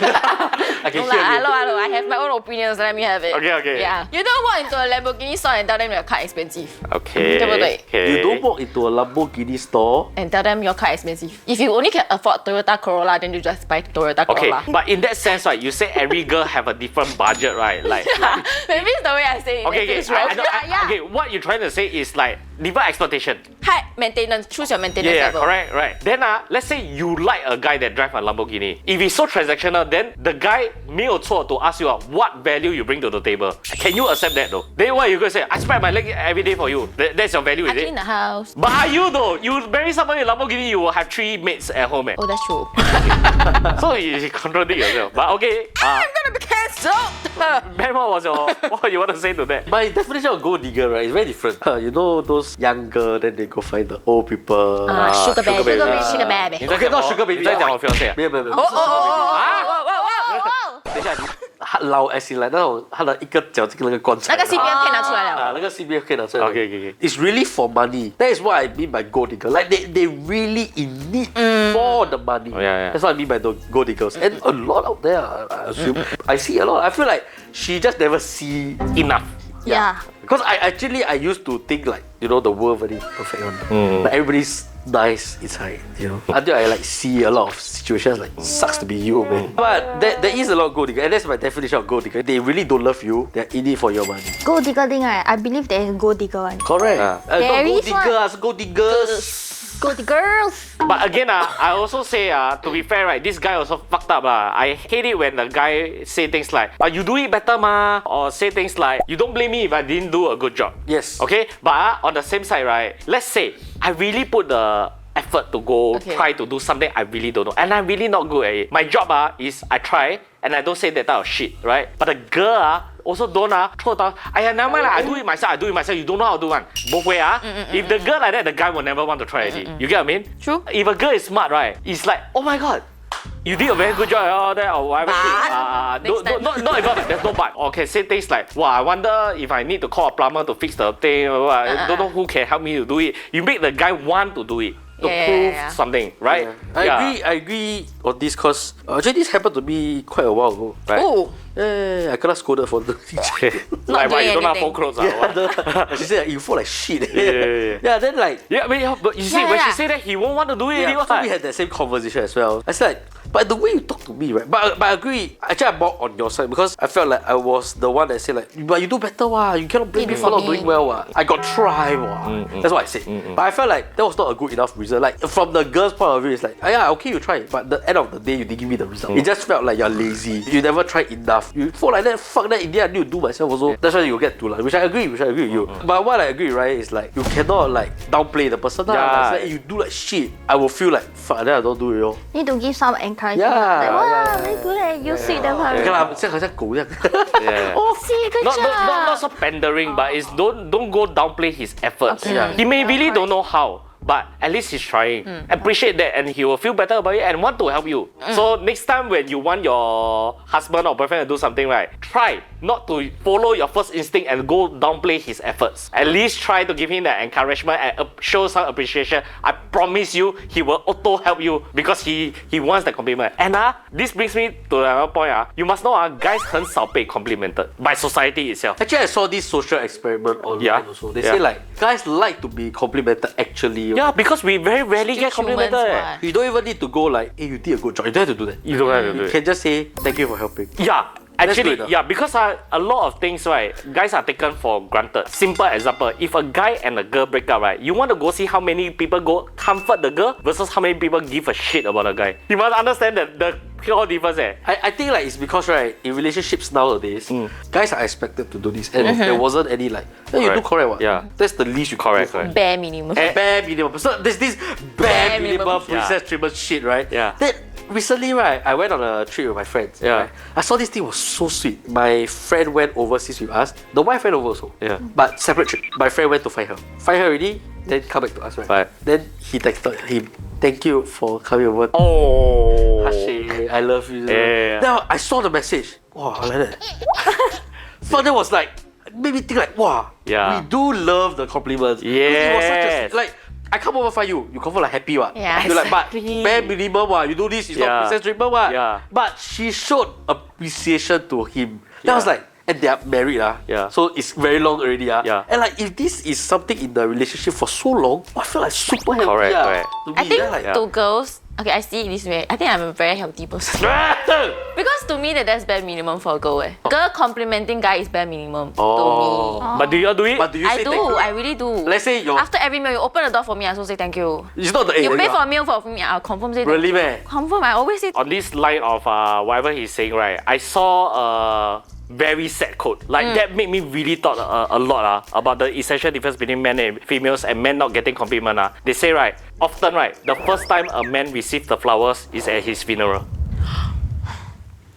I can No hear lah, it. hello. I have my own opinions. Let me have it. Okay. Yeah. You don't walk into a Lamborghini store and tell them your car expensive. Okay. 对不对？ Okay. You don't walk into a Lamborghini store. And tell them your car expensive. If you only can afford Toyota Corolla, then you just buy Toyota Okay, Corolla. but in that sense, right, you say every girl have a different budget, right? Like, Maybe it's the way I say it. okay, that feels wrong. okay, what you're trying to say is like different expectation. High maintenance. Choose your maintenance Yeah, level. correct, right. Then let's say you like a guy that drive a Lamborghini. If it's so transactional, then the guy 没有错 to ask you what value you bring to the table. Can you accept that though? Then what you gonna say? I spread my leg every day for you. That's your value, I is clean it? the house. But are you though? You marry somebody in Lamborghini, you will have 3 mates at home. Oh, that's true. So you contradict yourself. But okay. I'm gonna be cancelled. Ben, what you want to say to that? My definition of gold digger, right, is very different. You know those younger, then they go find the old people. Sugar baby. baby. Sugar baby. 你在 Okay, 讲 not sugar baby. 你在讲我 fiancé 啊？没有。等一下，他老 as in like 那种他的一个脚进那个棺材。那个 CPF 可以拿出来了。那个 CPF 可以拿出来。Okay. It's really for money. That is what I mean by gold digger. Like they really in need for the money. Oh, yeah. That's what I mean by the gold diggers. And a lot out there, I assume. I see a lot. I feel like she just never see Enough. Yeah. Because I used to think like, you know, the world very perfect one. Like everybody's nice inside, you know. Until I like see a lot of situations like sucks to be you, man. But there is a lot of gold digger, and that's my definition of gold digger. They really don't love you. They're in it for your money. Gold digger thing, right? I believe there is gold digger one. Correct. Ah. Not There gold is one. diggers, gold diggers. Gold diggers. But again, I also say, to be fair, right, this guy also fucked up. I hate it when the guy say things like, you do it better, ma. Or say things like, you don't blame me if I didn't do a good job. Yes. Okay? But on the same side, right, let's say I really put the effort to go try to do something I really don't know. And I'm really not good at it. My job is I try and I don't say that type of shit, right? But the girl also don't throw down. Never mind, I do it myself. You don't know how to do one. Both way. If the girl like that, the guy will never want to try it. You get what I mean? True. If a girl is smart, right, it's like, oh my god, you did a very good job and all that or whatever. Not even, there's no but. Okay, say things like, wow, I wonder if I need to call a plumber to fix the thing. I don't know who can help me to do it. You make the guy want to do it. To prove something, right? I agree on this because actually this happened to me quite a while ago. Right. Oh. Yeah, I got scolded for the Like why doing you don't have anything. full clothes? She said you fall like shit. Yeah. Then like But you see, when she say that, he won't want to do it. so we had that same conversation as well. I said like, but the way you talk to me, right? But I agree. Actually, I'm more on your side because I felt like I was the one that said like, but you do better, wah. You cannot blame me for not doing well, wah. I got try, wah. That's what I said. But I felt like that was not a good enough reason. Like from the girl's point of view, it's like, yeah, okay, you try, but the end of the day, you didn't give me the result. It just felt like you're lazy. You never tried enough. You fall like that, fuck that. In the end, I need to do myself also. That's why you get to like, which I agree with you. But what I agree, right, is like you cannot like downplay the person. Like, if you do like shit, I will feel like fuck. Then I don't do it, yo. Need to give some encouragement. Yeah. Like, wow, very good at you see them. 你看他像好像狗一样。 Yeah. Oh, see, good job. Not so pandering, but it's don't go downplay his efforts. Okay. He may really don't know how, but at least he's trying. Appreciate that, and he will feel better about it and want to help you. So next time when you want your husband or boyfriend to do something, right, try not to follow your first instinct and go downplay his efforts. At least try to give him that encouragement and show some appreciation. I promise you, he will auto help you because he wants the compliment. And this brings me to another point. You must know, guys 很少被 complimented by society itself. Actually, I saw this social experiment online also. They say like guys like to be complimented actually. Yeah, because we very rarely get Still humans, complimented. what? You don't even need to go like, hey, you did a good job. You don't have to do that. You don't have to do You it. can just say thank you for helping. Yeah, That's actually, good enough. yeah, because a lot of things, right, guys are taken for granted. Simple example, if a guy and a girl break up, right, you want to go see how many people go comfort the girl versus how many people give a shit about the guy. You must understand the pure difference. I think like it's because right in relationships nowadays, guys are expected to do this, and there wasn't any like, hey, you do Correct. correct what? Yeah. That's the least you can Correct, do. correct. Bare minimum. Bare minimum. So there's this bare minimum minimum. princess treatment shit, right? Yeah. Then recently, right, I went on a trip with my friends. Yeah. Right? I saw this thing was so sweet. My friend went overseas with us. The wife went over also. Yeah. But separate trip. My friend went to find her. Find her already, then come back to us, right? Right. Then he texted him, thank you for coming over. Oh. Hushing. I love you. Yeah. Now I saw the message. Wow, I like that. But that was like, made me think like, wow, Yeah. we do love the compliments. Because it was such Yes. a, like, I come over find you confirm like happy what? Yeah. You're like, but Exactly. bare minimum what? You do this, it's Yeah. not princess treatment what? Yeah. But she showed appreciation to him. That was Yeah. like, and they are married Yeah. so it's very long already Yeah. And like if this is something in the relationship for so long, I feel like super healthy Correct, correct. to me. I think Then like, to girls, okay, I see it this way. I think I'm a very healthy person. Because to me, that's bare minimum for a girl. Girl complimenting guy is bare minimum to Oh. me. But do you all do it? But do you I say do, thank you? I really do. Let's say your After every meal, you open the door for me, I also say thank you. it's not the You pay for a meal for me, I'll confirm say really man. confirm. I always say On this line of whatever he's saying, right? I saw a very sad quote. Like that made me really thought a lot about the essential difference between men and females and men not getting compliment. They say right, often right, the first time a man receives the flowers is at his funeral.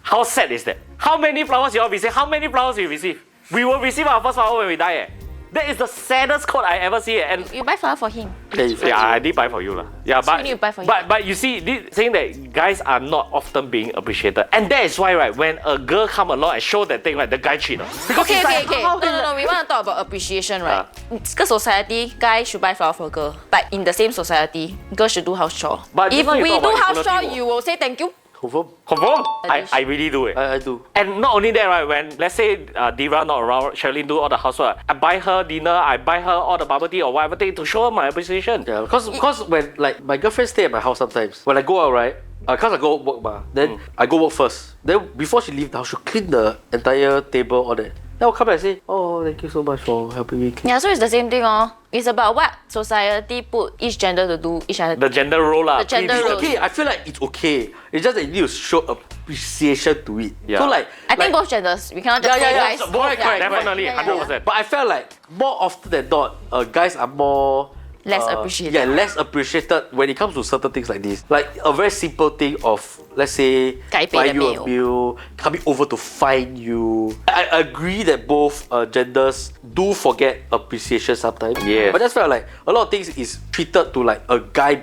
How sad is that? How many flowers you all receive? How many flowers you receive? We will receive our first flower when we die. That is the saddest quote I ever see. And you buy flower for him. yeah, I did buy for you lah. Yeah, So but you need to buy for him. but you see, saying that guys are not often being appreciated, and that is why right, when a girl come along and show that thing, right, the guy cheat. Because Okay, it's like, okay. how No. We want to talk about appreciation, right? Because society, guys should buy flower for girl. But in the same society, girls should do house chore. But If this one you we talk do about house chore, equality, you will say thank you. Confirm. Confirm. At I really do it. I do. And not only that, right, when let's say Dira not around, Sherilyn do all the housework, I buy her dinner, I buy her all the bubble tea or whatever thing to show her my appreciation. Yeah, because when like my girlfriend stay at my house sometimes, when I go out right, cause I go work then I go work first. Then before she leave the house, she'll clean the entire table, all that. Then I'll come back and say, oh, thank you so much for helping me clean. Yeah, so it's the same thing, It's about what society put each gender to do each other. The gender role lah. The gender It's role. okay. I feel like it's okay. It's just that you need to show appreciation to it. Yeah. So like, I think like, both genders. We cannot just Yeah, say yeah, guys. yeah. Correct, correct. Definitely, Yeah, 100%. But I felt like more often than not, guys are more Less appreciated. Yeah, less appreciated when it comes to certain things like this. Like a very simple thing of, let's say, Kai pay buy the you a meal. meal, coming over to find you. I agree that both genders do forget appreciation sometimes. Yes. But I just felt like a lot of things is treated to like a guy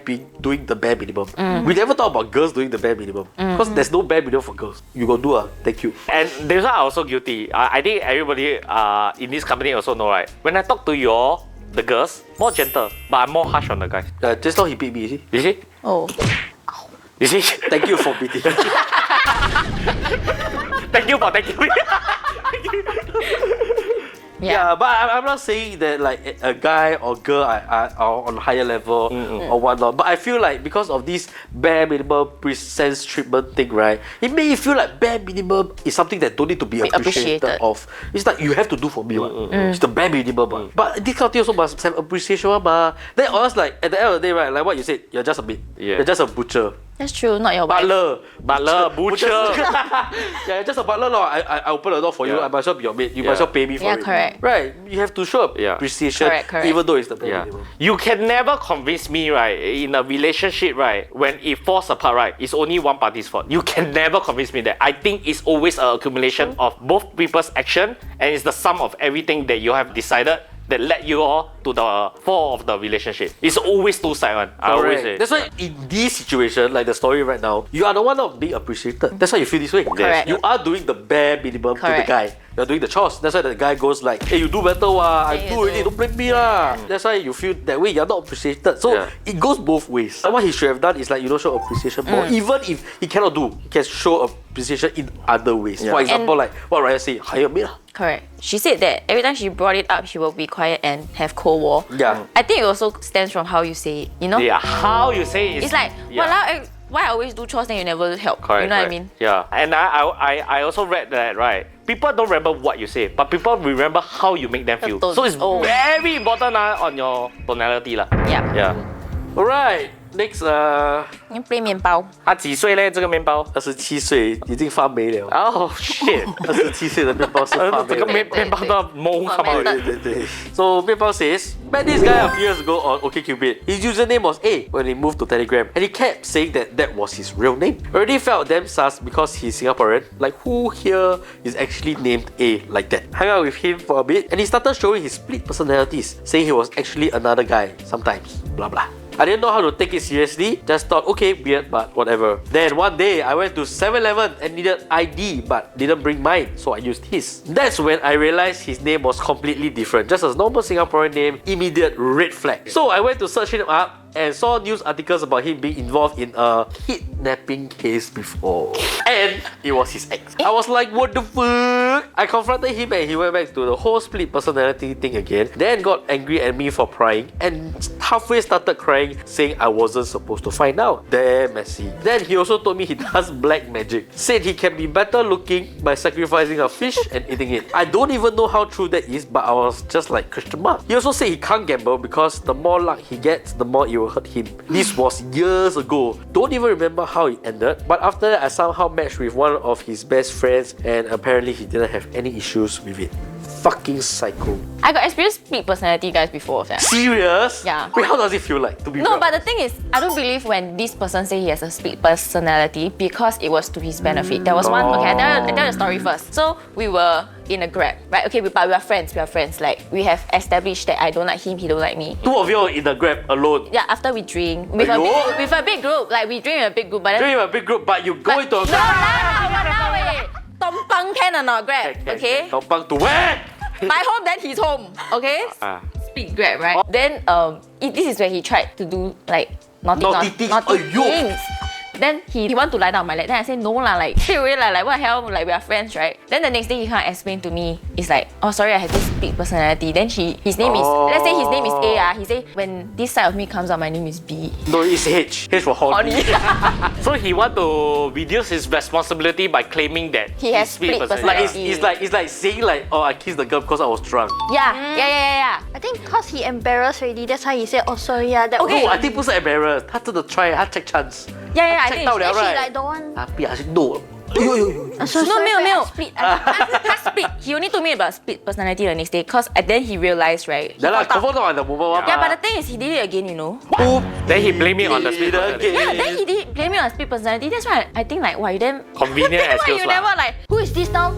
doing the bare minimum. We never talk about girls doing the bare minimum. Because there's no bare minimum for girls. You go do thank you. And this one I'm also guilty. I think everybody in this company also know, right? When I talk to the girls, more gentle, but I'm more harsh on the guys. Just now he beat me, you see? You see? Oh. You see? Thank you for beating. Thank you for thanking me. Yeah, but I'm not saying that like a guy or girl are on a higher level or whatnot. But I feel like because of this bare minimum presence treatment thing, right? It made you feel like bare minimum is something that don't need to be appreciated of. It's like you have to do for me, it's the bare minimum. But this kind of thing also must have appreciation, Then I was like, at the end of the day, right? Like what you said, you're just a maid. Yeah. You're just a butcher. That's true, not your wife. Butler, butcher. Yeah, you're just a butler. I open the door for you. Yeah. I might as well be your maid. You Yeah. might as well pay me for Yeah, it. correct. Right. You have to show Yeah. appreciation, Correct. even though it's the bare Yeah. minimum. You can never convince me, right, in a relationship, right, when it falls apart, right, it's only one party's fault. You can never convince me that. I think it's always an accumulation of both people's action and it's the sum of everything that you have decided that led you all to the fall of the relationship. It's always two sides one. I always say. That's why in this situation, like the story right now, you are the one not being appreciated. That's why you feel this way. Correct. You are doing the bare minimum to the Correct. guy. You're doing the chores. That's why the guy goes like, hey, you do better, I Yeah, do you already, do. don't blame me lah. That's why you feel that way, you're not appreciated. So Yeah. it goes both ways. And what he should have done is like, show appreciation more. Even if he cannot do, he can show appreciation in other ways. For example, like what Raya said, hire me lah. Correct. She said that every time she brought it up, she will be quiet and have cold war. Yeah. I think it also stems from how you say it, Yeah, how you say It's like, yeah. walao, why I always do chores then you never help? Correct, you know what I correct. mean? Yeah, and I also read that, right, people don't remember what you say, but people remember how you make them feel. tone. So it's Oh. very important on your tonality lah. Yeah. Yeah. Alright, next 你 play 面包。他几岁嘞？这个面包？ 27岁已经发霉了。哦、shit！ 27岁的面包是发霉了。这个面包都要蒙好不好？对。So 面包 says, met this guy a few years ago on OkCupid. His username was A when he moved to Telegram, and he kept saying that was his real name. Already felt damn sus because he's Singaporean. Like who here is actually named A like that? Hung out with him for a bit, and he started showing his split personalities, saying he was actually another guy sometimes. Blah blah. I didn't know how to take it seriously. Just thought, okay, weird, but whatever. Then one day, I went to 7-Eleven and needed ID, but didn't bring mine, so I used his. That's when I realized his name was completely different. Just a normal Singaporean name, immediate red flag. So I went to search him up and saw news articles about him being involved in a kidnapping case before. And it was his ex. I was like, what the fuck? I confronted him and he went back to the whole split personality thing again. Then got angry at me for prying and halfway started crying, saying I wasn't supposed to find out. Damn messy. Then he also told me he does black magic. Said he can be better looking by sacrificing a fish and eating it. I don't even know how true that is, but I was just like, question mark. He also said he can't gamble because the more luck he gets, the more it will hurt him. This was years ago. Don't even remember how it ended, but after that I somehow matched with one of his best friends and apparently he didn't have any issues with it. Fucking psycho. I got experienced split personality guys before. Yeah. Serious? Yeah. Wait, how does it feel like to be No, real? but the thing is, I don't believe when this person say he has a split personality because it was to his benefit. There was one, okay, I tell the story first. So we were in a Grab, right? Okay, but we are friends, Like, we have established that I don't like him, he don't like me. Two of you are in the Grab alone. Yeah, after we drink, with a big group, like we drink in a big group, but then... Drink in a big group, but you go into a No lah, wait. Tompang can or not Grab, okay? Tompang to where? My home, then his home, okay? Split Grab, right? Then this is where he tried to do like naughty things. Then he want to lie down on my leg. Then I say no lah, like straight away like what the hell, like we are friends, right? Then the next day he can't explain to me. It's like, oh sorry, I have this split personality. Then his name is, let's say his name is A. He say when this side of me comes out, my name is B. No, it's H. H for horny. So he want to reduce his responsibility by claiming that He has split personality. Like it's like saying like, oh, I kissed the girl because I was drunk. Yeah. I think cause he embarrassed already, that's why he said, oh sorry, yeah, that Okay. No, I think 不是 embarrassed. 他真的 try, 他 check chance. Yeah, I check think 到了 then she right? like don't want. 他不要，他说 no. No, 没有 split. 他 split. He only told me about split personality the next day, cause then he realized, right? Yeah lah, confirm not at the moment one. Yeah, but the thing is, he did it again, you know. Then he blame it on the split personality. Yeah, then he did blame me on split personality. That's why I think like, why you damn Convenient why excuse you lah. never like, Who is this now?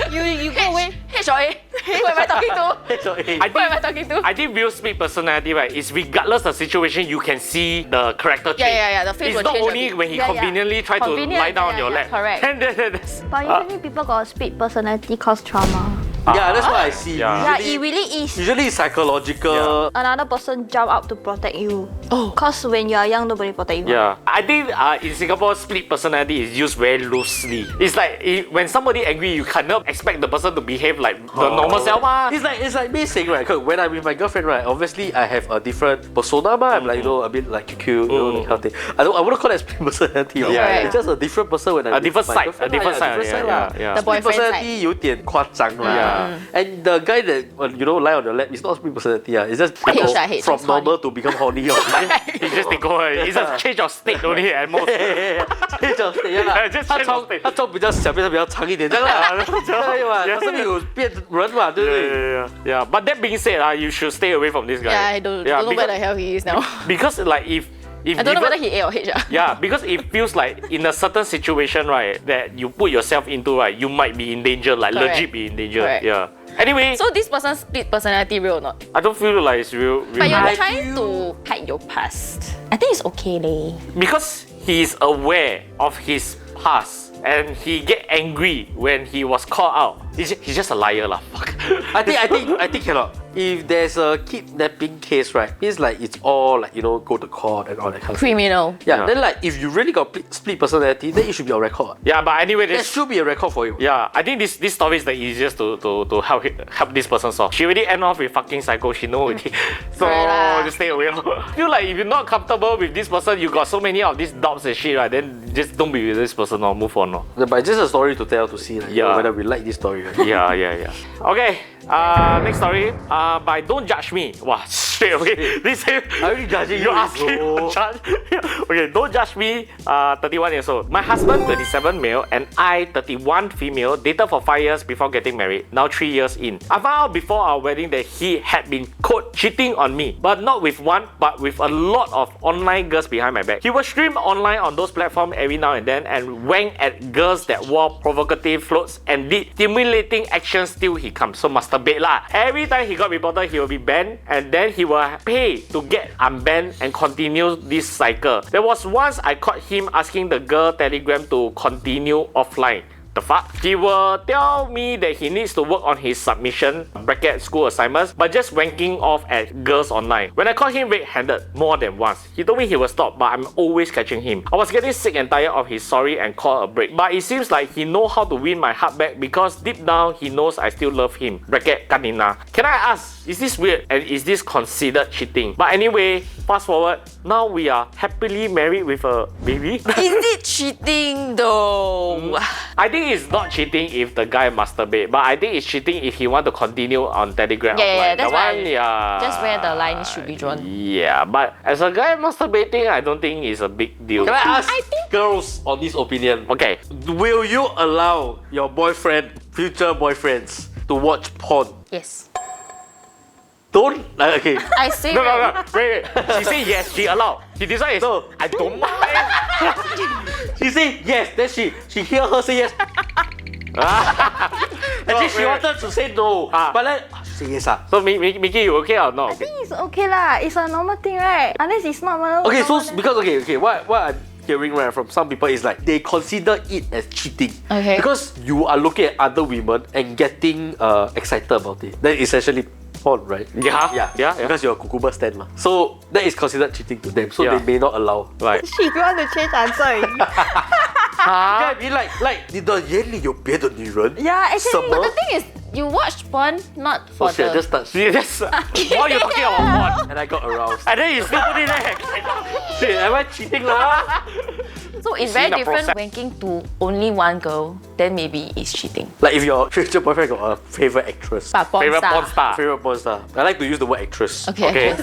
you go away. H or A? Who am I talking to? Who am I talking to? I think real split personality, right, is regardless of the situation, you can see the character change. Yeah, the face It's will not change a only bit. when he Yeah, yeah. conveniently try to Convenient, lie down on yeah, your yeah, lap. correct. And that's, But usually people got split personality cause trauma. Yeah, that's what I see. Yeah. Yeah, it really is. Usually it's psychological. Another person jump up to protect you. Cause when you are young, nobody protect you. yeah. I think in Singapore, split personality is used very loosely. It's like when somebody angry, you cannot expect the person to behave like the normal self. It's like me saying, right, 'cause when I'm with my girlfriend, right, obviously I have a different persona, I'm like, you know, a bit like cute, you know, that kind of thing. I wouldn't call that split personality. Yeah, It's just a different person when I'm A different with my side, girlfriend a different lah, side, lah. yeah. The Split boyfriend personality 有点夸张啦。Yeah. And the guy that you know lie on your lap is not split personality. It's just H, go H, from it's normal to become horny. It's just it's a change of state only at most. 这种怎样啦？ Just 他 change 从 of state. 他从比较小变成比较长一点，这样啦，对嘛？他是不是有变人嘛？对不对？ Yeah. But that being said, you should stay away from this guy. Yeah, I don't know where the hell he is now. Because like if I don't know given- whether he A or H. Yeah, because it feels like in a certain situation, right, that you put yourself into, right, you might be in danger, like Correct. legit be in danger. Correct. Yeah. Anyway, So this person's split personality real or not? I don't feel like it's real. But you're I trying to hide your past. I think it's okay leh. Because he is aware of his past and he get angry when he was called out. He's just a liar lah. Fuck. I think cannot. If there's a kidnapping case, right, means like it's all like, you know, go to court and all that kind of thing. Criminal. Yeah, then like if you really got split personality, then it should be on record. Yeah, but anyway, There this. should be a record for you. Yeah, I think this story is the easiest to help this person solve. She already end off with fucking psycho. She know already. So Correct lah. just stay away. Feel like if you're not comfortable with this person, you got so many of these doubts and shit, right? Then just don't be with this person or move on. Yeah, but it's just a story to tell to see like, you know, Yeah. whether we like this story. Right? Yeah. Okay. Next story. By Don't Judge Me. Wow, straight away. This is I'm already judging you you, asking bro. to judge. Okay, Don't Judge Me. 31 years old. My husband, 37 male, and I, 31 female, dated for 5 years before getting married. Now 3 years in. I found out before our wedding that he had been caught cheating on me, but not with one, but with a lot of online girls behind my back. He would stream online on those platforms every now and then and wang at girls that wore provocative clothes and did stimulating actions till he comes. So masturbate masturbate lah. Every time he got reported, he will be banned and then he will pay to get unbanned and continue this cycle. There was once I caught him asking the girl Telegram to continue offline. The fuck? He will tell me that he needs to work on his submission bracket school assignments, but just wanking off at girls online. When I caught him red-handed more than once, he told me he will stop, but I'm always catching him. I was getting sick and tired of his sorry and call a break. But it seems like he know how to win my heart back because deep down he knows I still love him. Bracket kanina. Can I ask, is this weird and is this considered cheating? But anyway, fast forward, now we are happily married with a baby. Is it cheating though? I think it's not cheating if the guy masturbate, but I think it's cheating if he want to continue on Telegram. Yeah, that's that why. one, yeah. That's where the line should be drawn. Yeah, but as a guy masturbating, I don't think it's a big deal. Can I ask girls on this opinion? Okay. Will you allow your boyfriend, future boyfriends, to watch porn? Yes. Don't. Okay. I say No. Wait. She say yes, she allow. She decide No. I don't mind. She say yes. Then she hear her say yes. Actually, she wanted to say no, but then she say yes. So Mickey, you okay or not? I think it's okay lah. It's a normal thing, right? Unless it's not Okay, so normal, because what I'm hearing right from some people is like they consider it as cheating. Okay. Because you are looking at other women and getting excited about it. Then essentially porn, right? Yeah. Because you're a cucumber stan, ma. So that is considered cheating to them. So they may not allow. Right. She want to change answer already. Yeah, I mean like 你的眼里有别的女人。 Yeah, actually, 什么 But the thing is, you watch porn not for Oh shit, I the... just touched. Yes. Why you talking about porn? And I got aroused. And then you still put it there. Shit, am I cheating lah? So it's See very the different process. wanking to only one girl, then maybe it's cheating. Like if your future boyfriend got a favorite actress. But porn Favorite star. porn star. Favorite porn star. I like to use the word actress. Okay.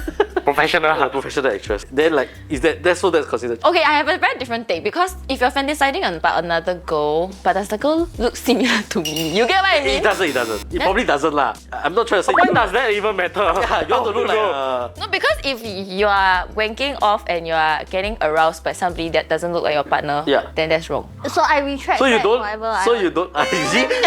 Professional. A professional actress. Then like, that's considered. Okay, I have a very different take because if you're fantasizing about another girl, but does the girl look similar to me? You get what I mean? It doesn't. It probably doesn't lah. I'm not trying to say. Why does that even matter? Yeah, you want to look like No, because if you are wanking off and you are getting aroused by somebody that doesn't look like your partner, Yeah. then that's wrong. So I retract So you back don't. whatever I So want. you don't. You see, you don't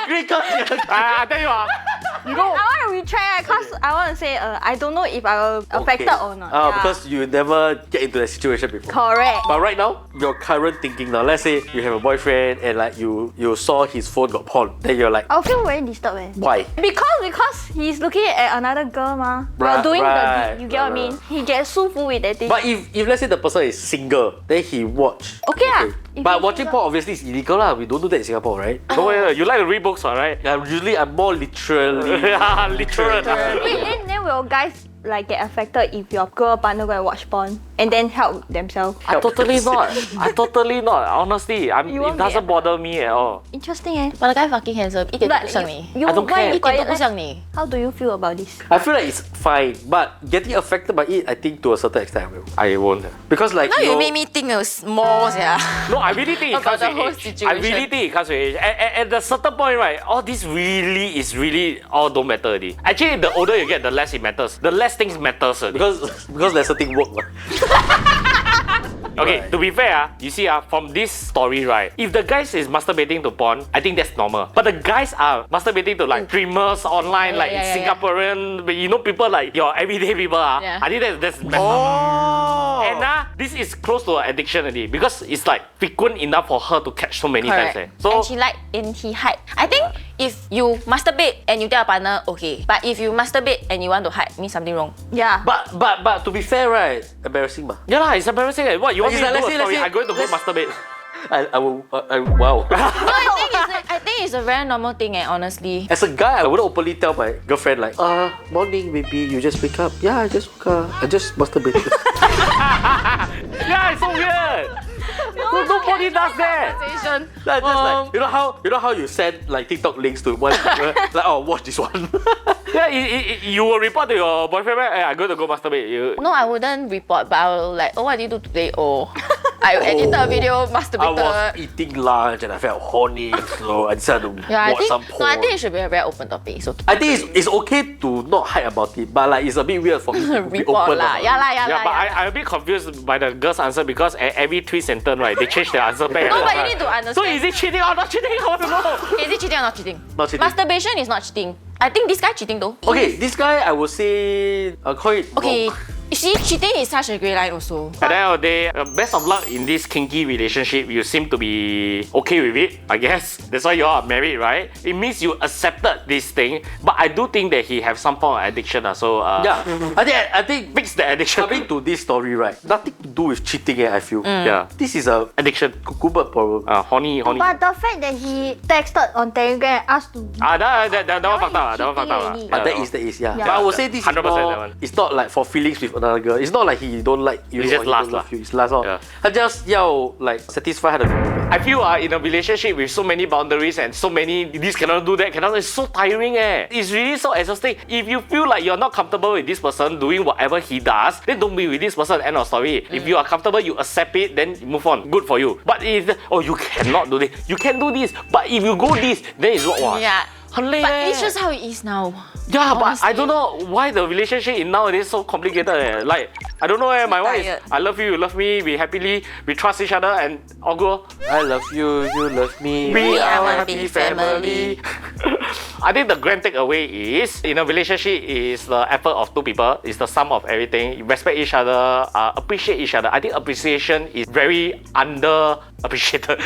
agree cause I tell you you know. I want to retract because I want to say I don't know if I will affected or not. Yeah. Because you never get into that situation before. Correct. But right now, your current thinking now, let's say you have a boyfriend and like you saw his phone got porn, then you're like, I'll feel very disturbed. why? Because he's looking at another girl, ma. Right, While doing right, the deed. You get what I mean? He gets so full with that thing. But if let's say the person is single, then he watch. Okay lah. If But he's watching single. porn obviously is illegal lah. We don't do that in Singapore, right? No way, you like to read books, alright? Yeah, usually I'm more literally. Literal. Wait, then will guys like get affected if your girl partner go and watch porn and then help themselves? Totally not. I totally not. Honestly, You it won't be doesn't bother me at all. Interesting eh. But the guy fucking handsome, 一点都不像你。 you I don't why care. you 一点都 quiet 不 leh? 像你。 How do you feel about this? I feel like it's fine, but getting affected by it, I think to a certain extent I will. I won't. Because like Now you know- made me think of more, yeah. No, I really think it About comes the with whole age. I situation. really think it comes with age. At the certain point, right, all this really all don't matter already. Actually, the older you get, the less it matters. The less things matters already. because there's a thing work. Okay, Right. to be fair, you see, from this story, right, if the guys is masturbating to porn, I think that's normal. But the guys are masturbating to like streamers online, like yeah. Singaporean, you know, people like your everyday people. Yeah. I think that's messed up. Oh. And this is close to an addiction already because it's like frequent enough for her to catch so many Correct. times. So And she like and he hide. I think if you masturbate and you tell a partner, okay. But if you masturbate and you want to hide, means something wrong. Yeah. But to be fair, right, embarrassing ma. yeah lah, it's embarrassing. What you want It's me to like, do a let's story? say- I'm going to go let's- masturbate. I will. Wow. No, I think it's a very normal thing, honestly. As a guy, I wouldn't openly tell my girlfriend like, morning, baby, you just wake up. Yeah, I just woke up. I just masturbated. Yeah, it's so weird. Nobody does that. Conversation. That's just like you know how you send like TikTok links to one like watch this one. Yeah, you will report to your boyfriend, right? Hey, I'm going to go masturbate. No, I wouldn't report, but I will like, oh, what did you do today? Oh, I edited a video, I masturbated. was eating lunch and I felt horny, so I decided to Yeah, I watch think some no, porn. I think it should be a very open topic. It's okay. I think it's okay to not hide about it, but like it's a bit weird for me to be Report open lah. about Yeah it. lah, yeah Yeah, lah. but yeah. I'm a bit confused by the girl's answer because at every twist and turn, right, they change their answer back. No, but you need to So understand. is it cheating or not cheating? I want to know. Is it cheating or not cheating? Not cheating. Masturbation is not cheating. I think this guy cheating though. Okay, this guy I would say call it Okay, wrong. you see, cheating is such a grey line also. At the end of the day, best of luck in this kinky relationship. You seem to be okay with it, I guess. That's why you all are married, right? It means you accepted this thing. But I do think that he have some form of addiction. So Yeah, I think fix the addiction. coming to this story, right? Nothing to do with cheating, I feel. Yeah. This is a Addiction. cucumber problem. Horny. But the fact that he texted on Telegram and asked to That one fucked up. That one fucked up. already. But that is, yeah. Yeah. But I would say this is 100% that more, one. it's not like for feelings with another girl. It's not like he don't like you It's or just he lust don't love lah. you. It's lust. Yeah. 他 just 要 like satisfy 他的 I feel in a relationship with so many boundaries and so many this cannot do that cannot, it's so tiring It's really so exhausting. If you feel like you're not comfortable with this person doing whatever he does, then don't be with this person. End of story. If you are comfortable, you accept it, then move on. Good for you. But if you cannot do this, you can do this. But if you go this, then it's what? Yeah. 很累 But it's just how it is now. Yeah, but I honestly. don't know why the relationship in nowadays so complicated. Like, I don't know my wife is, tired. I love you, you love me, we happily, we trust each other and all go. I love you, you love me. We are are one a happy big family. I think the grand takeaway is in a relationship is the effort of two people, is the sum of everything. You respect each other, appreciate each other. I think appreciation is very underappreciated.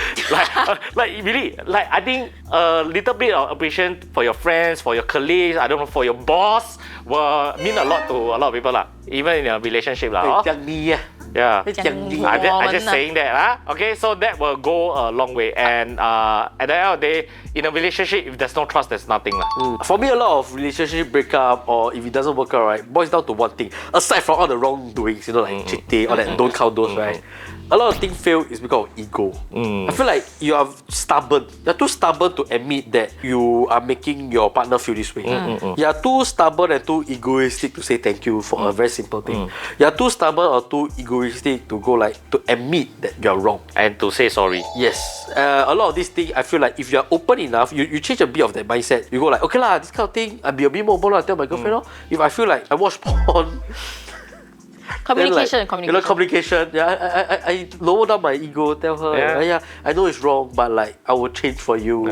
like really, like I think a little bit of appreciation for your friends, for your colleagues, I don't know, for your boss will mean a lot to a lot of people even in a relationship 讲你呀， Yeah. 讲你。 I just saying that. Okay, so that will go a long way. And at the end of the day, in a relationship, if there's no trust, there's nothing. For me, a lot of relationship breakup or if it doesn't work out, right, boils down to one thing. Aside from all the wrongdoings, like cheating, all that, don't count those, right? A lot of things fail is because of ego. I feel like you are stubborn. You're too stubborn to admit that you are making your partner feel this way. You are too stubborn and too egoistic to say thank you for a very simple thing. You are too stubborn or too egoistic to go to admit that you are wrong. And to say sorry. Yes. A lot of these things, I feel like if you are open enough, you change a bit of that mindset. You go okay lah, this kind of thing, I'll be a bit more open. I'll tell my girlfriend. If I feel like I watch porn, Communication, then, communication. Yeah, I lower down my ego. Tell her, yeah, I know it's wrong, but I will change for you.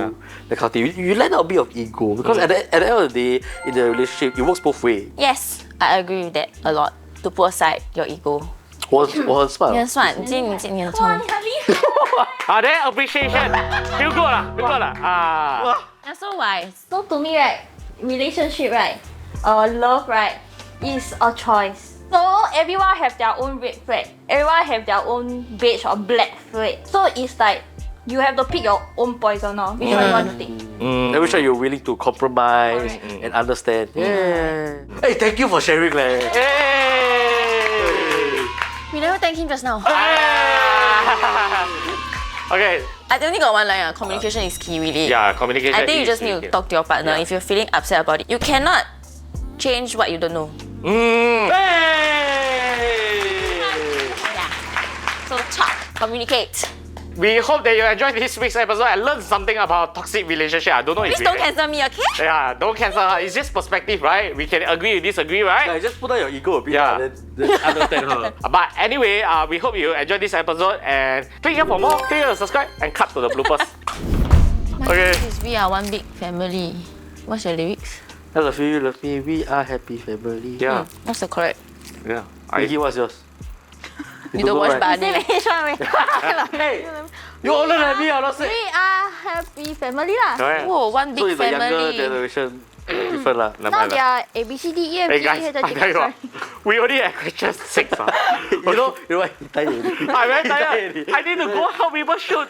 That kind of thing. You let out a bit of ego because at the end of the day, in the relationship, it works both ways. Yes, I agree with that a lot. To put aside your ego. 我很 smart. 你很算，你很聪明。 Then appreciation. Feel good feel good You're so wise. So to me, right, relationship, right, love, right, is a choice. So everyone have their own red flag. Everyone have their own beige or black flag. So it's like you have to pick your own poison which one you want to take. And which one you're willing to compromise and understand. Yeah. Hey, thank you for sharing, We never thank him just now. Okay. I only got one line. Communication is key, really. Yeah, communication. I think you is just need to key. talk to your partner if you're feeling upset about it. You cannot change what you don't know. Yeah. So talk, communicate. We hope that you enjoyed this week's episode and learned something about toxic relationship. I don't know if Please we don't cancel me, okay? Yeah, don't cancel her. It's just perspective, right? We can agree or disagree, right? Just put down your ego a bit, Yeah. then understand her. But anyway, we hope you enjoyed this episode and click here for more, click here to subscribe and cut to the bloopers. Okay. We are one big family. What's your lyrics? I love you, you love me, we are happy family. Yeah. What's the correct? Yeah. Vicky, what's yours? You don't watch right? Barney. Hey, you older than me, I'm not saying. We are happy family lah. Correct. Whoa, one So big it's the younger family. generation different lah. Now they are A, B, C, D, E, F, Hey G, guys, H, I, I J, tell you K, what, we only at question 6. You know what? He tired already. I'm very He tired. I need to go help people shoot.